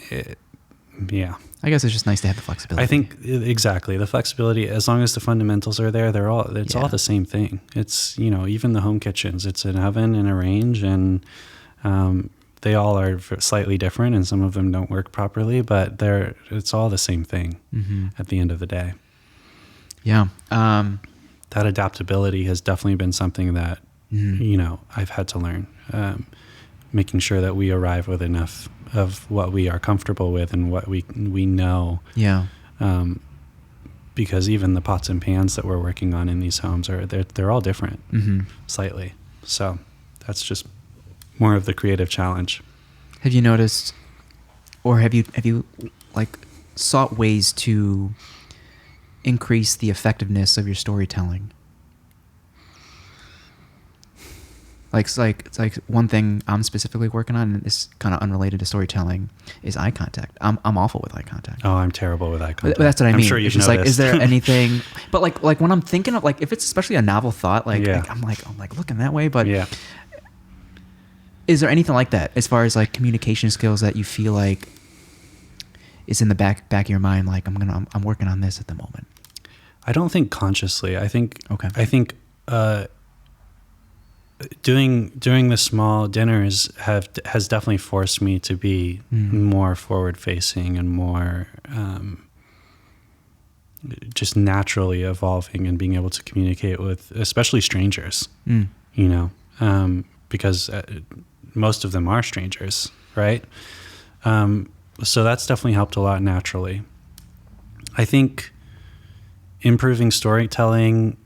Yeah. I guess it's just nice to have the flexibility. I think exactly the flexibility. As long as the fundamentals are there, it's all the same thing. It's even the home kitchens. It's an oven and a range, and they all are slightly different, and some of them don't work properly. But it's all the same thing at the end of the day. Yeah. That adaptability has definitely been something that I've had to learn. Making sure that we arrive with enough of what we are comfortable with and what we know. Yeah. Because even the pots and pans that we're working on in these homes they're all different slightly. So that's just more of the creative challenge. Have you noticed, or have you like sought ways to increase the effectiveness of your storytelling? It's like one thing I'm specifically working on, and it's kind of unrelated to storytelling, is eye contact. I'm awful with eye contact. Oh, I'm terrible with eye contact. But that's what I mean. I'm sure you've just noticed. like, is there anything? But like when I'm thinking of, like, if it's especially a novel thought, like I'm like looking that way. But yeah. Is there anything like that as far as like communication skills that you feel like is in the back of your mind? Like I'm working on this at the moment. I don't think consciously. I think doing the small dinners has definitely forced me to be more forward facing and more just naturally evolving and being able to communicate with especially strangers, because most of them are strangers, right? So that's definitely helped a lot naturally. I think improving storytelling,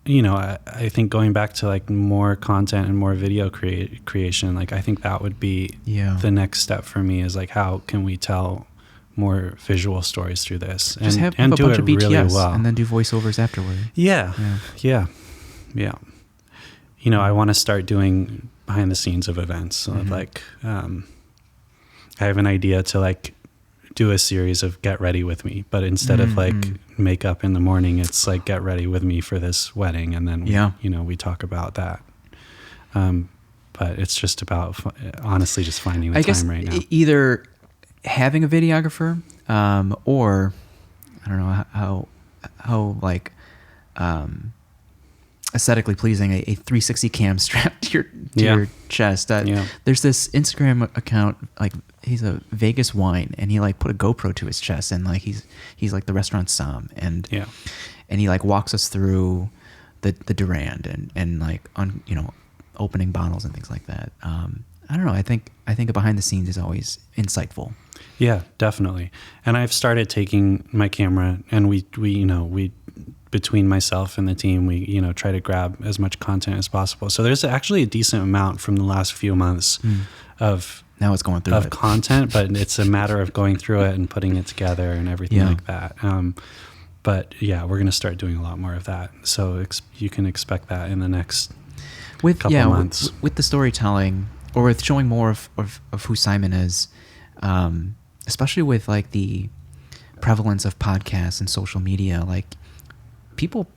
I think going back to like more content and more video creation, like I think that would be the next step for me, is like, how can we tell more visual stories through this, Just and have a do bunch it of BTS really well, and then do voiceovers afterward. Yeah. You know, I want to start doing behind the scenes of events. So like, I have an idea to like do a series of get ready with me, but instead of like makeup in the morning, it's like get ready with me for this wedding. And then, you know, we talk about that. But it's just about honestly just finding the time right now. Either having a videographer, or I don't know how like, aesthetically pleasing, a 360 cam strapped to your chest. There's this Instagram account, like he's a Vegas Wine, and he like put a GoPro to his chest, and like he's like the restaurant som, and he like walks us through the Durand and like you know, opening bottles and things like that. I don't know. I think a behind the scenes is always insightful. Yeah, definitely. And I've started taking my camera, and we between myself and the team, we, you know, try to grab as much content as possible. So there's actually a decent amount from the last few months of now it's going through of content, but it's a matter of going through it and putting it together and everything like that. But yeah, we're going to start doing a lot more of that. So you can expect that in the next couple months. With the storytelling, or with showing more of who Simon is, especially with like the prevalence of podcasts and social media, like people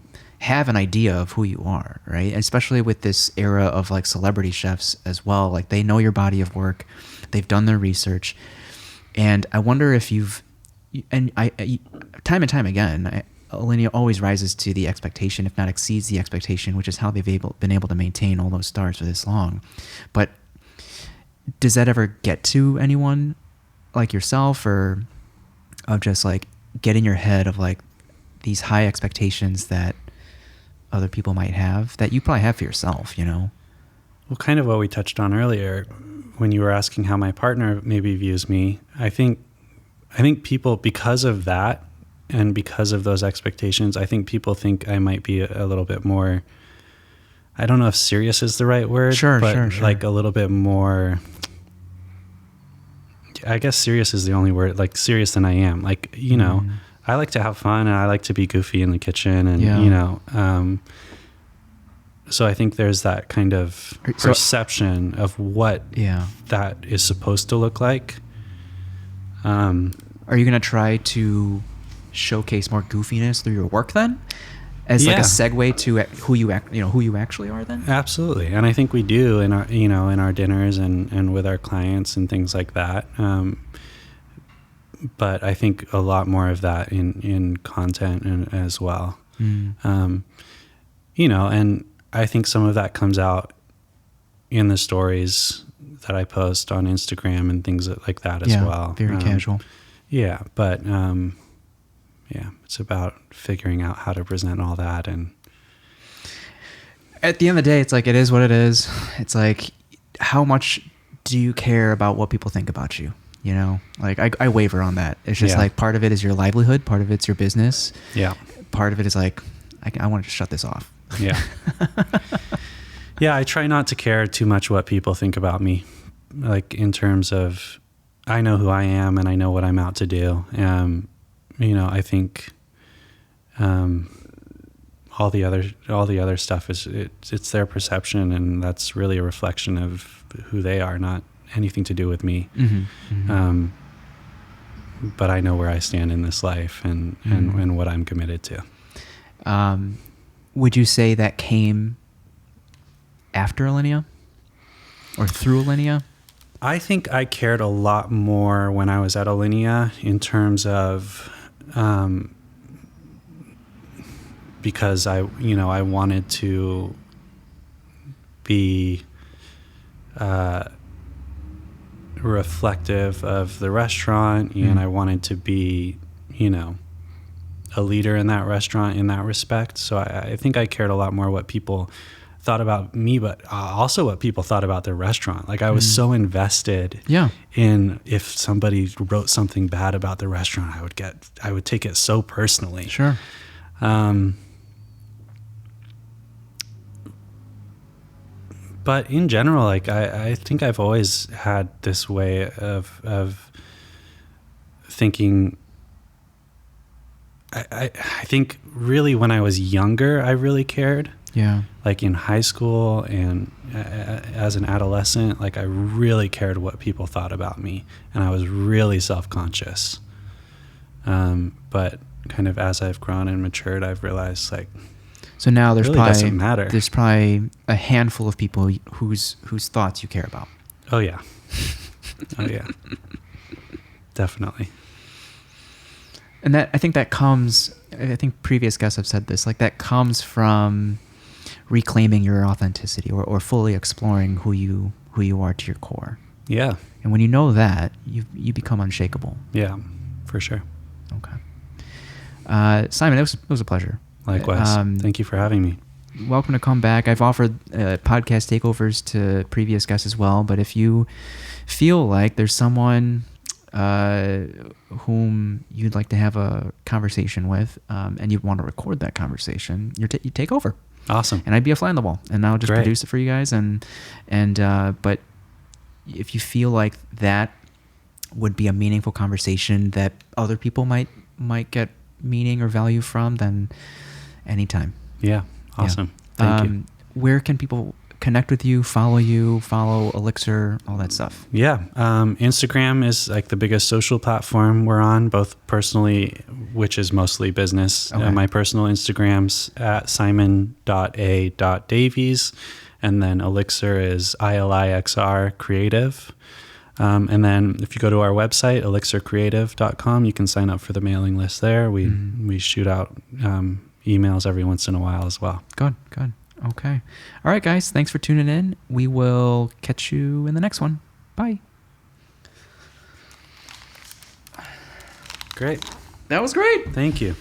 have an idea of who you are, right? Especially with this era of like celebrity chefs as well. Like they know your body of work, they've done their research, and I wonder if time and time again, Alinea always rises to the expectation, if not exceeds the expectation, which is how they've been able to maintain all those stars for this long. But does that ever get to anyone like yourself, or of just like get in your head of like these high expectations that other people might have, that you probably have for yourself, you know? Well, kind of what we touched on earlier when you were asking how my partner maybe views me. I think people, because of that and because of those expectations, I think people think I might be a little bit more, I don't know if serious is the right word, but like a little bit more, I guess serious is the only word, like serious than I am. Like, you know, I like to have fun, and I like to be goofy in the kitchen, and you know, so I think there's that kind of perception of what that is supposed to look like. Are you going to try to showcase more goofiness through your work then, as like a segue to who you actually are then? Absolutely. And I think we do in our dinners and with our clients and things like that. But I think a lot more of that in content and as well. You know, and I think some of that comes out in the stories that I post on Instagram and things like that as well. Very casual. Yeah. But, it's about figuring out how to present all that. And at the end of the day, it's like, it is what it is. It's like, how much do you care about what people think about you? You know, like I waver on that. It's just like part of it is your livelihood, part of it's your business. Yeah. Part of it is like, I want to shut this off. Yeah. Yeah. I try not to care too much what people think about me. Like in terms of, I know who I am and I know what I'm out to do. You know, I think, all the other stuff it's their perception, and that's really a reflection of who they are, not anything to do with me. But I know where I stand in this life and what I'm committed to. Would you say that came after Alinea or through Alinea? I think I cared a lot more when I was at Alinea in terms of, because I wanted to be, reflective of the restaurant, and I wanted to be, you know, a leader in that restaurant in that respect. So I think I cared a lot more what people thought about me, but also what people thought about the restaurant. Like I was so invested in, if somebody wrote something bad about the restaurant, I would take it so personally. Sure. But in general, like I think I've always had this way of thinking, I think really when I was younger, I really cared. Yeah. Like in high school and as an adolescent, like I really cared what people thought about me, and I was really self-conscious. But kind of as I've grown and matured, I've realized like, so now there's really doesn't matter. There's probably a handful of people whose thoughts you care about. Oh yeah. Oh yeah. Definitely. And that, I think that comes, I think previous guests have said this, like that comes from reclaiming your authenticity or fully exploring who you are to your core. Yeah. And when you know that, you become unshakable. Yeah, for sure. Okay. Simon, it was a pleasure. Likewise. Thank you for having me. Welcome to come back. I've offered podcast takeovers to previous guests as well, but if you feel like there's someone whom you'd like to have a conversation with, and you'd want to record that conversation, you take over. Awesome. And I'd be a fly on the wall, and I'll just Great. produce it for you guys. And but if you feel like that would be a meaningful conversation that other people might get meaning or value from, then anytime. Yeah. Awesome. Yeah. Thank you. Where can people connect with you, follow Ilixr, all that stuff? Yeah. Instagram is like the biggest social platform we're on, both personally, which is mostly business. Okay. My personal Instagram's at simon.a.davies. And then Ilixr is Ilixr Creative. And then if you go to our website, ilixrcreative.com, you can sign up for the mailing list there. We shoot out emails every once in a while as well. Good. Okay. All right, guys. Thanks for tuning in. We will catch you in the next one. Bye. Great. That was great. Thank you.